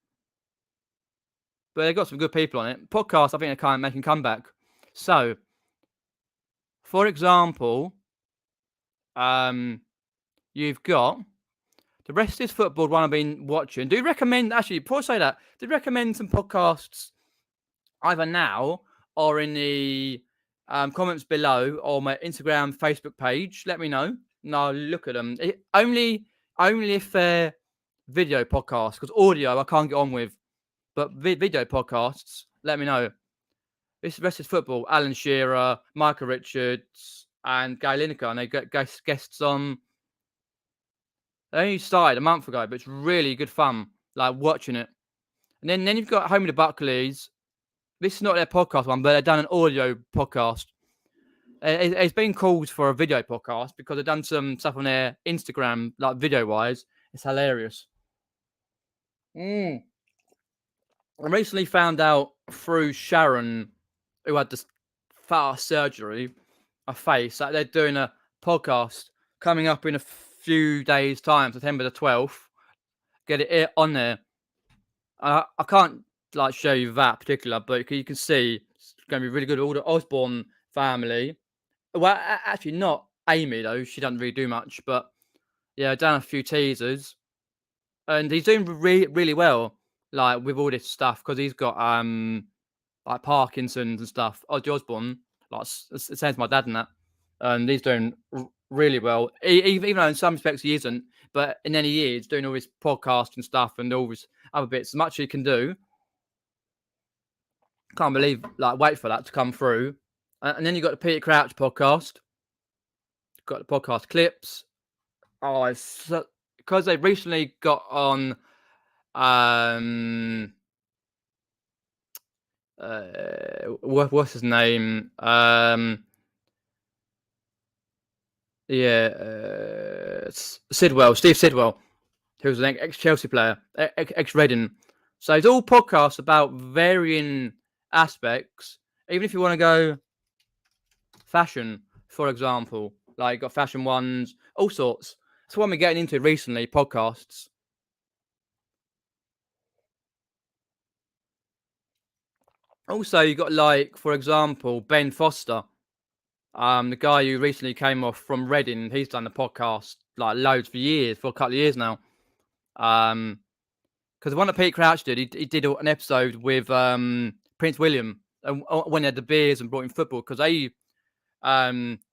But they've got some good people on it. Podcasts, I think they're kind of making comeback. So, for example, you've got the rest is football. One I've been watching. Do you recommend? Actually, before I say that, do you recommend some podcasts either now or in the comments below, or my Instagram, Facebook page? Let me know. No, look at them. Only if they're video podcasts, because audio I can't get on with. But video podcasts, let me know. This rest is football. Alan Shearer, Michael Richards, and Guy Lineker, and they get guests on. They only started a month ago, but it's really good fun, like watching it. And then you've got Home of the Buckleys. This is not their podcast one, but they've done an audio podcast. It's been called for a video podcast because they've done some stuff on their Instagram, like video-wise. It's hilarious. I recently found out through Sharon, who had this fast surgery, a face, that they're doing a podcast coming up in a few days' time, September the 12th. Get it on there. I can't like show you that particular, but you can see it's going to be really good. All the Osborne family. Well, actually not Amy though. She doesn't really do much, but yeah, I've done a few teasers, and he's doing really well. Like with all this stuff, because he's got like Parkinson's and stuff. Ozzy Osbourne, like the same as my dad and that, and he's doing really well. Even though in some respects he isn't, but in any year he's doing all his podcast and stuff and all his other bits. As much as he can do, Can't believe, like, wait for that to come through. And then you got the Peter Crouch podcast. Got the podcast clips. Oh, it's because they recently got on what's his name? Steve Sidwell, who's an ex-Chelsea player, ex-Reading. So it's all podcasts about varying aspects. Even if you want to go fashion, for example, like got fashion ones, all sorts. That's what I'm getting into recently, podcasts. Also, you got, like, for example, Ben Foster, the guy who recently came off from Reading. He's done the podcast like loads for a couple of years now. Because the one that Pete Crouch did, he did an episode with Prince William, and when they had the beers and brought in football, because they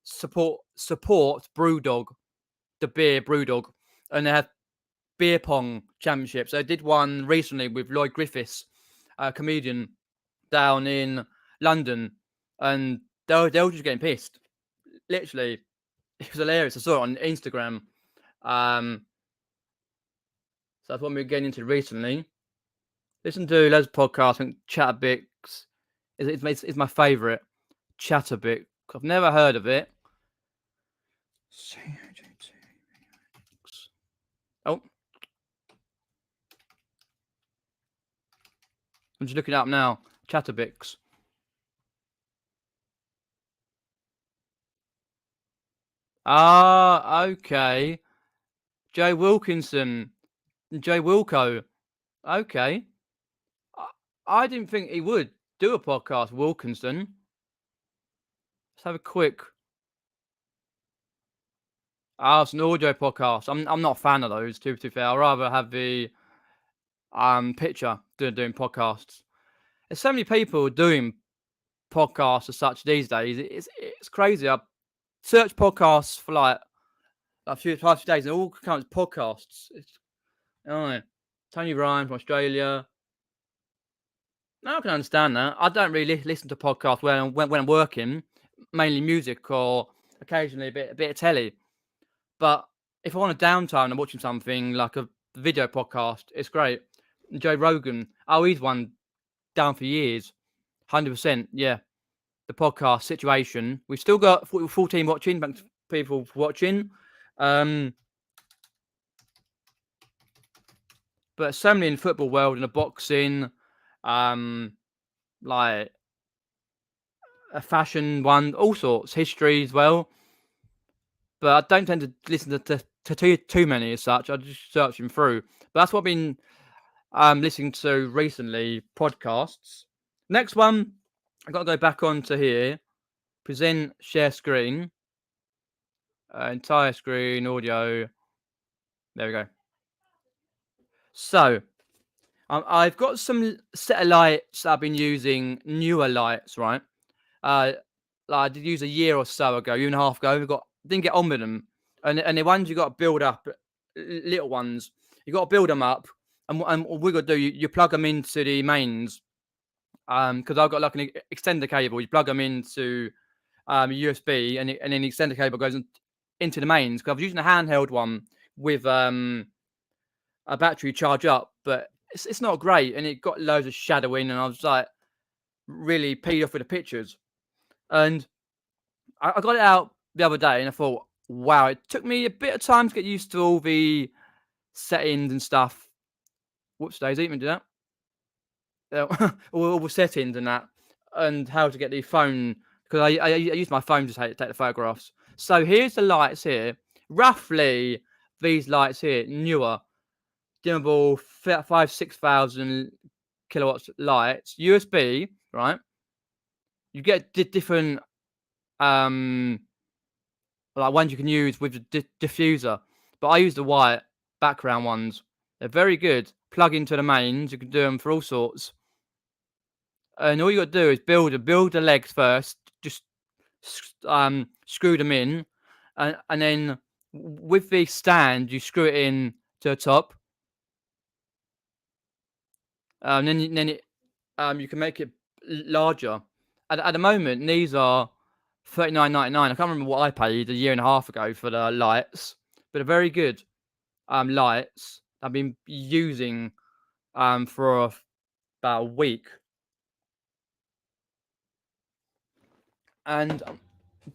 support Brewdog, the beer Brewdog, and they have beer pong championships. They did one recently with Lloyd Griffiths, a comedian down in London, and they were just getting pissed. Literally, it was hilarious. I saw it on Instagram. So that's what we're getting into recently. Listen to loads of podcasts. I think Chatterbix is my favourite. Chatterbix. I've never heard of it. Oh. I'm just looking it up now. Chatterbix. Ah, okay. Joe Wilkinson. Joe Wilco. Okay. I didn't think he would do a podcast, Wilkinson. Let's have a quick. It's an audio podcast. I'm not a fan of those, to be fair. I'd rather have the picture doing podcasts. There's so many people doing podcasts as such these days. It's crazy. I search podcasts for like a few days, and all kinds of podcasts. Tony Ryan from Australia. I can understand that. I don't really listen to podcasts when I'm working, mainly music or occasionally a bit of telly. But if I want a downtime and I'm watching something like a video podcast, it's great. Joe Rogan, he's one down for years, 100%. Yeah, the podcast situation. We've still got 14 watching, thanks people for watching. But so many in the football world, in the boxing, like a fashion one, all sorts, history as well. But I don't tend to listen to too many as such. I just searching through. But that's what I've been listening to recently, podcasts. Next one, I've got to go back onto here. Present, share screen. Entire screen, audio. There we go. So, I've got some set of lights that I've been using, newer lights, right? Like I did use a year or so ago, year and a half ago. Didn't get on with them, and the ones you got to build up, little ones, you got to build them up, and what we got to do, you plug them into the mains, because I've got like an extender cable. You plug them into USB, and then the extender cable goes into the mains. Because I was using a handheld one with a battery charge up, but it's not great, and it got loads of shadowing, and I was like really peed off with the pictures. And I got it out the other day, and I thought, wow, it took me a bit of time to get used to all the settings and stuff. Whoops, daisy, didn't do that. all the settings and that, and how to get the phone, because I use my phone to take the photographs. So here's the lights here. Roughly, these lights here, newer, dimmable, 6,000 kilowatts lights, USB, right? You get different like ones you can use with the diffuser, but I use the white background ones. They're very good. Plug into the mains. You can do them for all sorts. And all you got to do is build the legs first. Just screw them in, and then with the stand you screw it in to the top. Then you can make it larger. At the moment, these are $39.99. I can't remember what I paid a year and a half ago for the lights, but they're very good lights. I've been using for about a week, and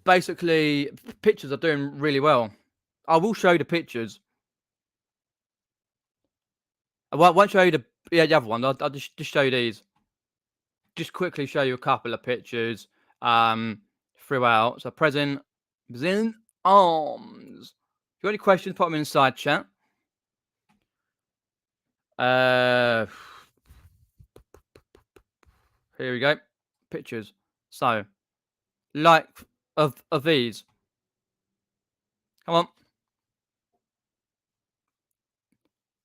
basically pictures are doing really well. I will show you the pictures. I won't show you the other one. I'll just show you these. Just quickly show you a couple of pictures throughout. So present arms. If you got any questions, put them inside chat. Here we go. Pictures. So, like of these. Come on.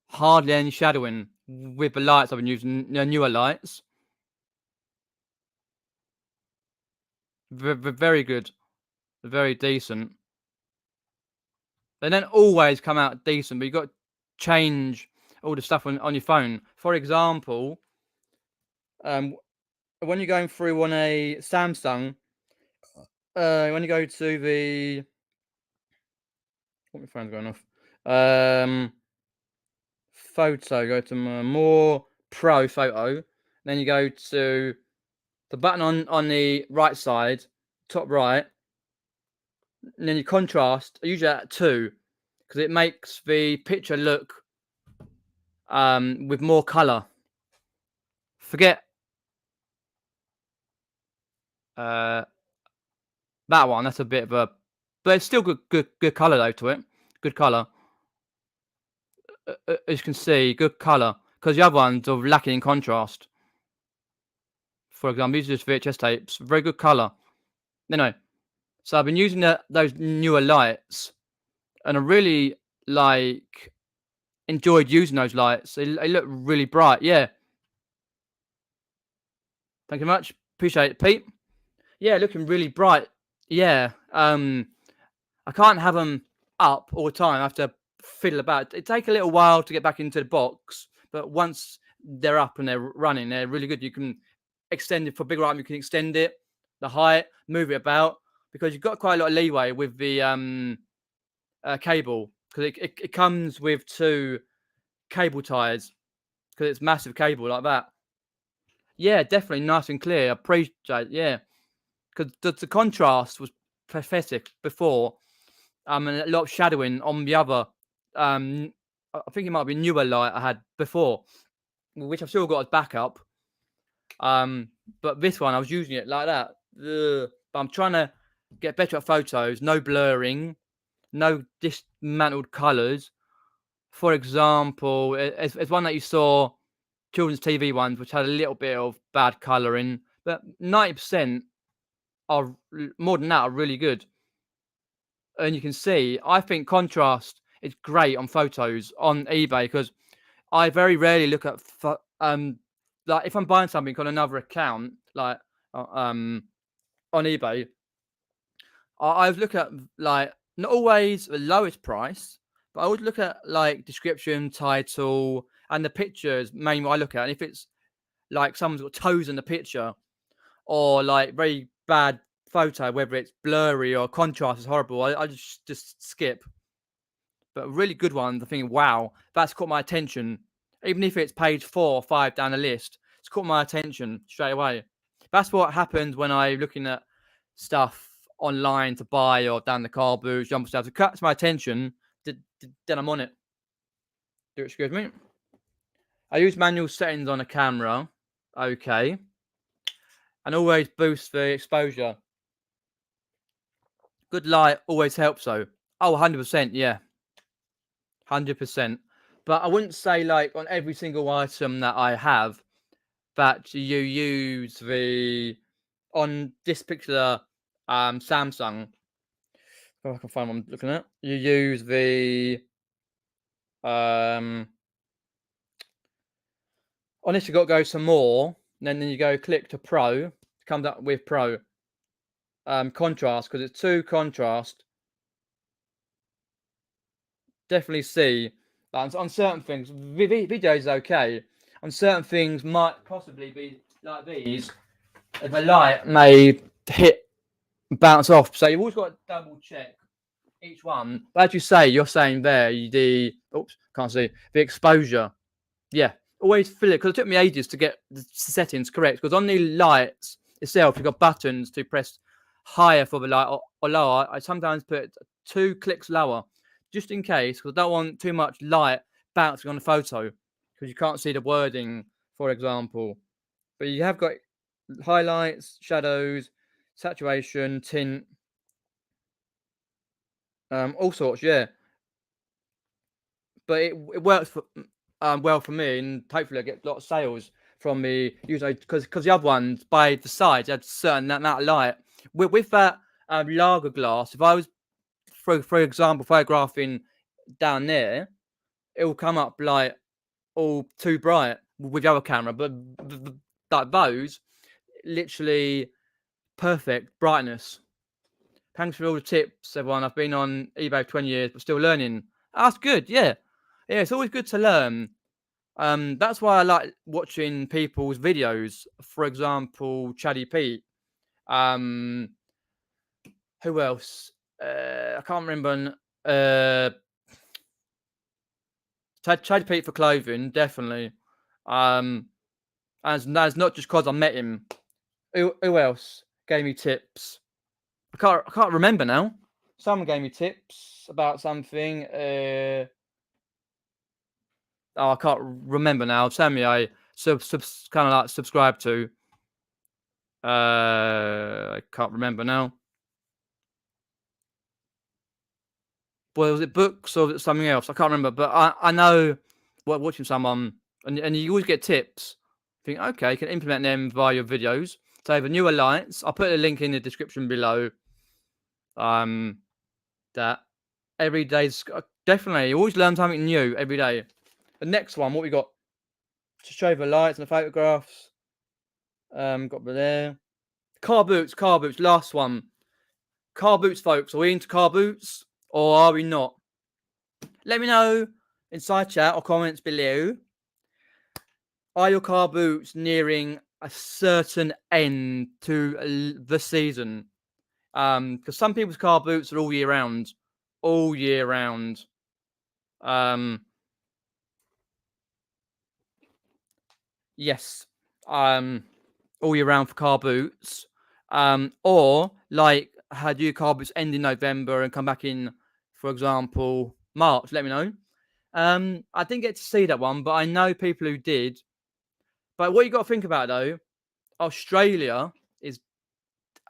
Hardly any shadowing with the lights. I've been using newer lights. Very good. Very decent. They don't always come out decent, but you've got to change all the stuff on your phone. For example, when you're going through on a Samsung, when you go to the... What, my phone's going off. Photo, go to more pro photo. Then you go to the button on the right side, top right. And then you contrast, usually at 2, because it makes the picture look with more color. Forget that one. That's a bit of a, but it's still good color though to it. Good color. As you can see, good color, because the other ones are lacking in contrast. For example, these are just VHS tapes. Very good color. Anyway, so I've been using those newer lights, and I really enjoyed using those lights. They look really bright. Yeah. Thank you very much. Appreciate it, Pete. Yeah, looking really bright. Yeah. I can't have them up all the time. I have to fiddle about. It takes a little while to get back into the box, but once they're up and they're running, they're really good. You can extend it for bigger item. You can extend it, the height, move it about, because you've got quite a lot of leeway with the cable, because it comes with 2 cable ties, because it's massive cable like that. Yeah, definitely nice and clear. I appreciate it, yeah, because the contrast was pathetic before, and a lot of shadowing on the other. I think it might be newer light I had before, which I've still got as backup. But this one I was using it like that. But I'm trying to get better at photos. No blurring, no dismantled colours. For example, it's one that you saw, children's TV ones, which had a little bit of bad colouring, but 90% are more than that are really good. And you can see, I think contrast is great on photos on eBay, because I very rarely look at like if I'm buying something on another account, like on eBay, I look at like not always the lowest price, but I always look at like description, title, and the pictures. Mainly what I look at, and if it's like someone's got toes in the picture, or like very bad photo, whether it's blurry or contrast is horrible, I just skip. But really good ones, I think, wow, that's caught my attention. Even if it's page 4 or 5 down the list, it's caught my attention straight away. That's what happens when I'm looking at stuff online to buy, or down the Carboots, Jumble stuff. It catches my attention, then I'm on it. Do excuse me. I use manual settings on a camera. Okay. And always boost the exposure. Good light always helps though. Oh, 100%, yeah. 100%. But I wouldn't say like on every single item that I have that you use the, on this particular Samsung, if I can find what I'm looking at, you use the on this, you got to go some more, and then you go click to Pro. It comes up with Pro contrast, because it's 2 contrast. Definitely see on certain things, video is okay. On certain things, might possibly be like these. if a light may bounce off. So you've always got to double check each one. But as you say, you're saying there the exposure. Yeah, always fill it because it took me ages to get the settings correct. Because on the lights itself, you've got buttons to press higher for the light or lower. I sometimes put 2 clicks lower just in case, because I don't want too much light bouncing on the photo because you can't see the wording, for example. But you have got highlights, shadows, saturation, tint, all sorts, yeah. But it works for well for me, and hopefully I get a lot of sales from me usually because the other ones by the sides had a certain amount of light. With that lager glass, if I was, for example, photographing down there, it will come up like all too bright with the other camera, but like those, literally perfect brightness. Thanks for all the tips, everyone. I've been on eBay 20 years, but still learning. That's good, yeah. Yeah, it's always good to learn. That's why I like watching people's videos. For example, Chatty Pete. Who else? I can't remember. Chatty Pete for clothing, definitely. And that's not just because I met him. Who else gave me tips? I can't remember now. Someone gave me tips about something. I can't remember now. Sammy, I kind of like subscribe to. I can't remember now. Well, was it books or was it something else? I can't remember. But I know watching someone, and you always get tips. Think, okay, you can implement them via your videos. So the newer lights, I'll put a link in the description below. That every day's definitely you always learn something new every day. The next one, what we got to show the lights and the photographs. Got there. Carboots, last one. Carboots, folks. Are we into carboots or are we not? Let me know inside chat or comments below. Are your carboots nearing a certain end to the season? Because some people's carboots are all year round. All year round. Yes. All year round for car boots. Or like had your car boots end in November and come back in, for example, March. Let me know. I didn't get to see that one, but I know people who did. But what you got to think about though, Australia is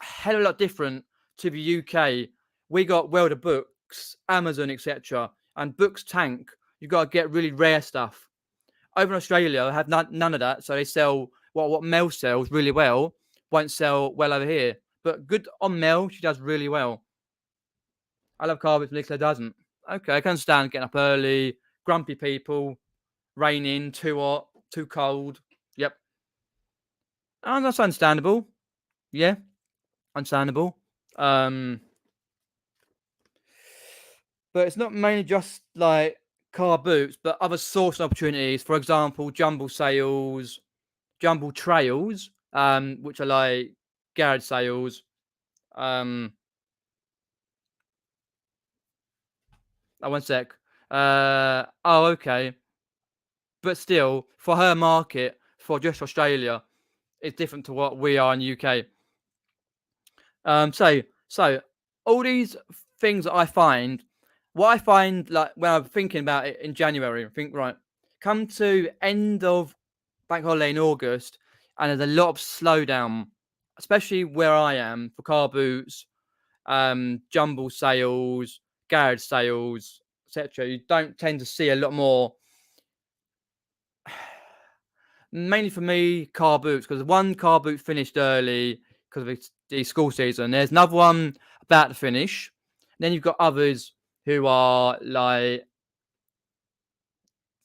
a hell of a lot different to the UK. We got World of Books, Amazon, etc. And Books Tank. You've got to get really rare stuff. Over in Australia, have none of that. So they sell what Mel sells really well, won't sell well over here. But good on Mel, she does really well. I love Carboots, Nicola doesn't. Okay, I can understand getting up early, grumpy people, raining, too hot, too cold. Yep. And that's understandable. Yeah, understandable. But it's not mainly just like car boots, but other source opportunities. For example, Jumble sales, Jumble trails, which are like garage sales. Oh, one sec. Oh, okay. But still, for her market, for just Australia, it's different to what we are in the UK. So all these things that I find, what I find like when I'm thinking about it in January, I think right, come to end of bank holiday in August, and there's a lot of slowdown, especially where I am for car boots, Jumble sales, garage sales, etc. You don't tend to see a lot more. Mainly for me, car boots, because one car boot finished early because of the school season. There's another one about to finish. Then you've got others who are like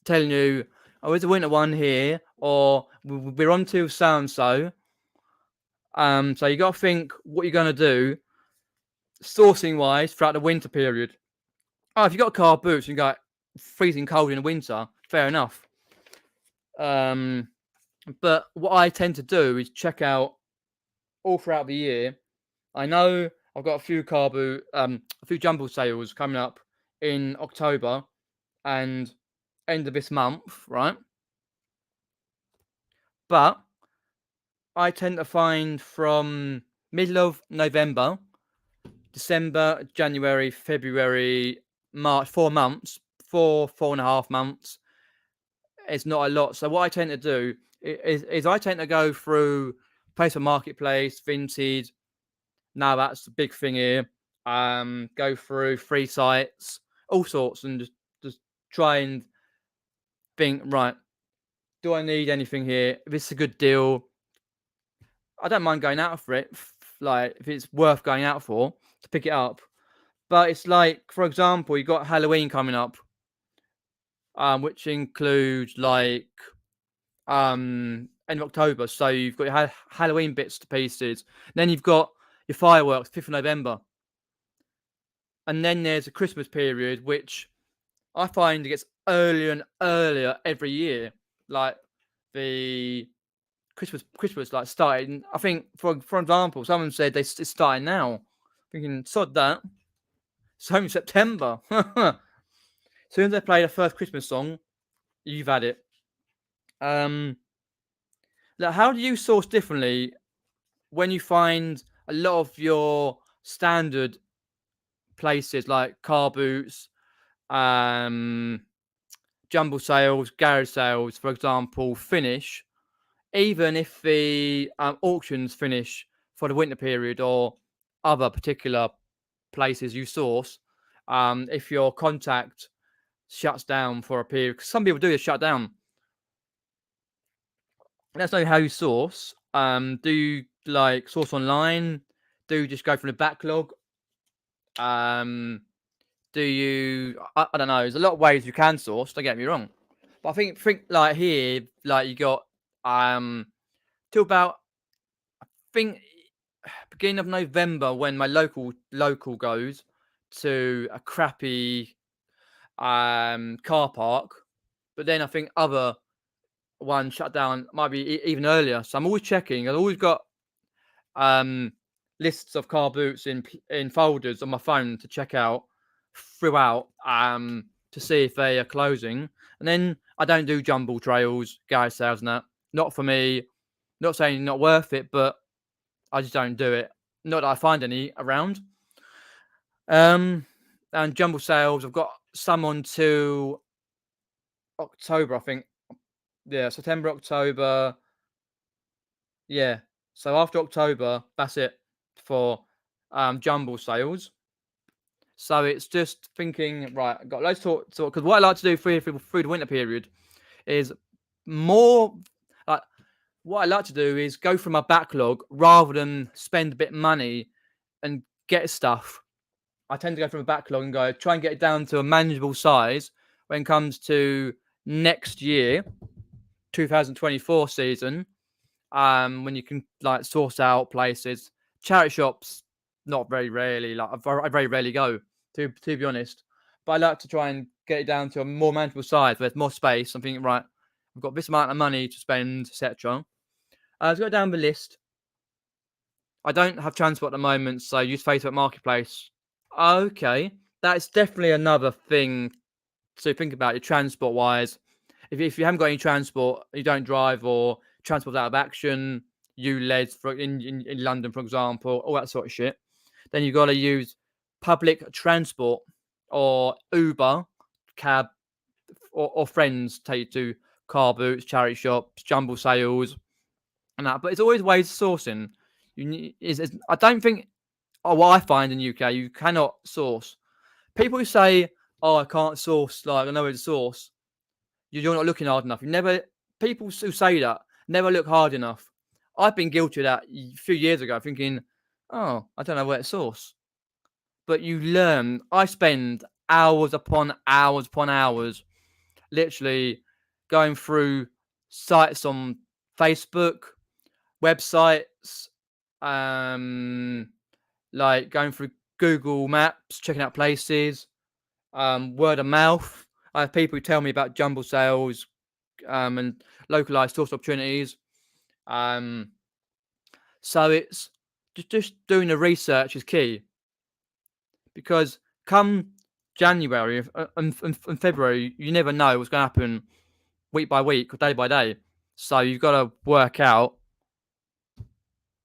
telling you, "Oh, there's a winter one here," or "We're on to so and so." So you got to think what you're going to do sourcing wise throughout the winter period. Oh, if you got car boots and you got freezing cold in the winter, fair enough. But what I tend to do is check out all throughout the year. I know I've got a few Jumble sales coming up in October and end of this month, right? But I tend to find from middle of November, December, January, February, March, 4 months, 4.5 months. It's not a lot. So what I tend to do is I tend to go through Facebook Marketplace, Vinted. Now that's the big thing here. Go through free sites, all sorts, and just try and think, right, do I need anything here? If it's a good deal, I don't mind going out for it. Like if it's worth going out for to pick it up. But it's like, for example, you got Halloween coming up, which includes like end of October. So you've got your Halloween bits to pieces. Then you've got your fireworks, 5th of November. And then there's a Christmas period, which I find it gets earlier and earlier every year. Like the Christmas like starting. I think for example, someone said it's starting now. Thinking sod that. It's only September. As soon as they play the first Christmas song, you've had it. Like, how do you source differently when you find a lot of your standard places like Carboots, Jumble sales, garage sales, for example, finish, even if the auctions finish for the winter period or other particular places you source, if your contact shuts down for a period, because some people do just shut down. Let's know how you source. Do you like source online? Do you just go from the backlog? Do you? I don't know. There's a lot of ways you can source. Don't get me wrong, but I think like here, like you got till about I think beginning of November when my local goes to a crappy car park, but then I think other one shut down might be even earlier. So I'm always checking. I've always got lists of car boots in folders on my phone to check out throughout to see if they are closing. And then I don't do jumble trails, garage sales and that. Not for me. Not saying not worth it, but I just don't do it. Not that I find any around. And jumble sales, I've got some on to October, I think. Yeah, September, October. Yeah. So after October, that's it for jumble sales. So it's just thinking, right, I've got loads to talk because what I like to do through the winter period is more like what I like to do is go through my backlog rather than spend a bit of money and get stuff. I tend to go from a backlog and go try and get it down to a manageable size when it comes to next year, 2024 season. When you can like source out places, charity shops, not very rarely. Like I very rarely go to be honest. But I like to try and get it down to a more manageable size where there's more space. I'm thinking, right, I've got this amount of money to spend, etc. Let's go down the list. I don't have transport at the moment, so I use Facebook Marketplace. Okay, that's definitely another thing to think about. Your transport wise, if you haven't got any transport, you don't drive or transport out of action, ULEZ for in London, for example, all that sort of shit, then you've got to use public transport or Uber, cab, or friends take you to car boots, charity shops, jumble sales, and that. But it's always ways of sourcing. I don't think. Oh, what I find in UK, you cannot source. People who say, "Oh, I can't source," like I know where to source. You're not looking hard enough. People who say that never look hard enough. I've been guilty of that a few years ago, thinking, "Oh, I don't know where to source." But you learn. I spend hours upon hours, literally going through sites on Facebook, websites, like going through Google Maps, checking out places, word of mouth. I have people who tell me about jumble sales and localized source opportunities. So it's just doing the research is key, because come January and February, you never know what's going to happen week by week or day by day. So you've got to work out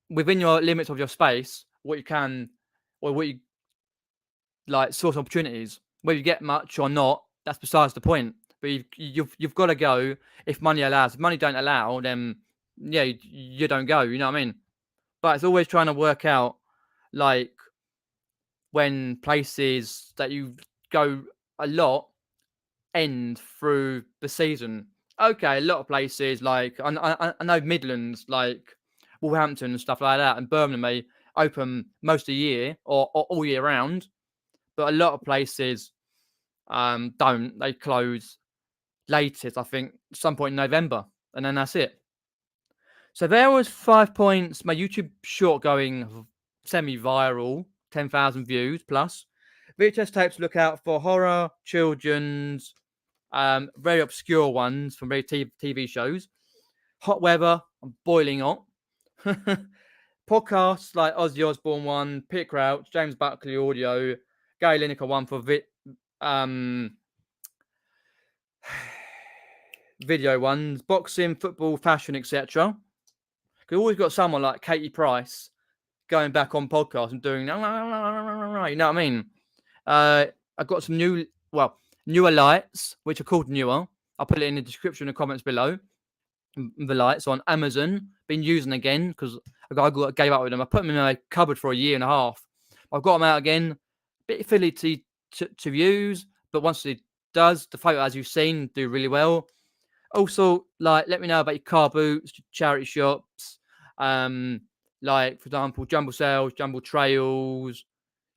within your limits of your space what you can, or what you like, source opportunities. Whether you get much or not, that's besides the point. But you've got to go if money allows. If money don't allow, then yeah, you don't go. You know what I mean? But it's always trying to work out, like, when places that you go a lot end through the season. Okay, a lot of places, like I know Midlands, like Wolverhampton and stuff like that, and Birmingham, may open most of the year or all year round. But a lot of places don't. They close latest, I think, some point in November, and then that's it. So there was 5 points. My YouTube short going semi-viral, 10,000 views plus. VHS tapes, look out for horror, children's, very obscure ones from very TV shows. Hot weather, I'm boiling hot. Podcasts like Ozzy Osbourne one, Peter Crouch, James Buckley audio, Gary Lineker one for video ones, boxing, football, fashion, etc. We've always got someone like Katie Price going back on podcast and doing, you know what I mean? I've got some newer lights, which are called newer. I'll put it in the description and comments below. The lights on Amazon, been using again because I gave up with them. I put them in my cupboard for a year and a half. I've got them out again. Bit fiddly to use, but once it does, the photo, as you've seen, do really well. Also, like, let me know about your car boots, charity shops, like, for example, Jumble sales, Jumble trails,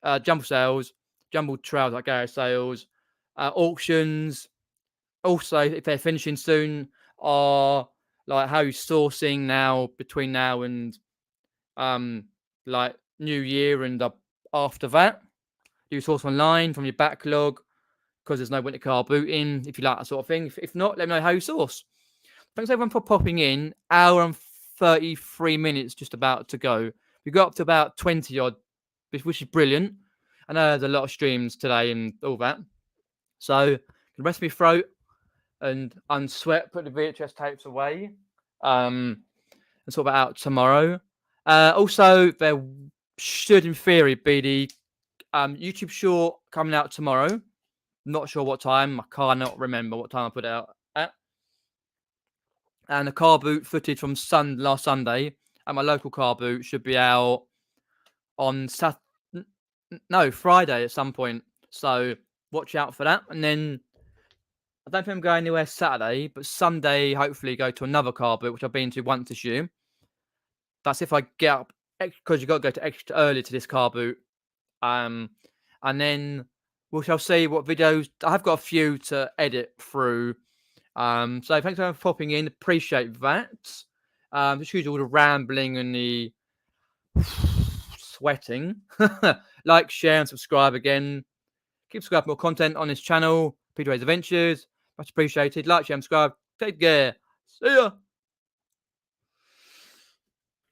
Jumble trails like garage sales, auctions. Also, if they're finishing soon, are like how you're sourcing now between now and like New Year and after that. Do you source online from your backlog because there's no winter car booting, if you like that sort of thing. If not, let me know how you source. Thanks everyone for popping in. Hour and 33 minutes just about to go. We got up to about 20 odd, which is brilliant. I know there's a lot of streams today and all that. So, the rest of my throat and unsweat, put the VHS tapes away, and sort of out tomorrow. Also, there should, in theory, be the YouTube short coming out tomorrow. Not sure what time. I cannot remember what time I put it out at. And the car boot footage from last Sunday at my local car boot should be out on Friday at some point. So watch out for that. And then I don't think I'm going anywhere Saturday, but Sunday, hopefully go to another car boot, which I've been to once this year. That's if I get up, because you've got to go to extra early to this car boot. And then we shall see what videos. I've got a few to edit through. So thanks everyone for popping in. Appreciate that. Just excuse all the rambling and the sweating. Like, share, and subscribe again. Keep subscribing for more content on this channel. Peter Wray's Adventures. Much appreciated. Like, share, and subscribe. Take care. See ya.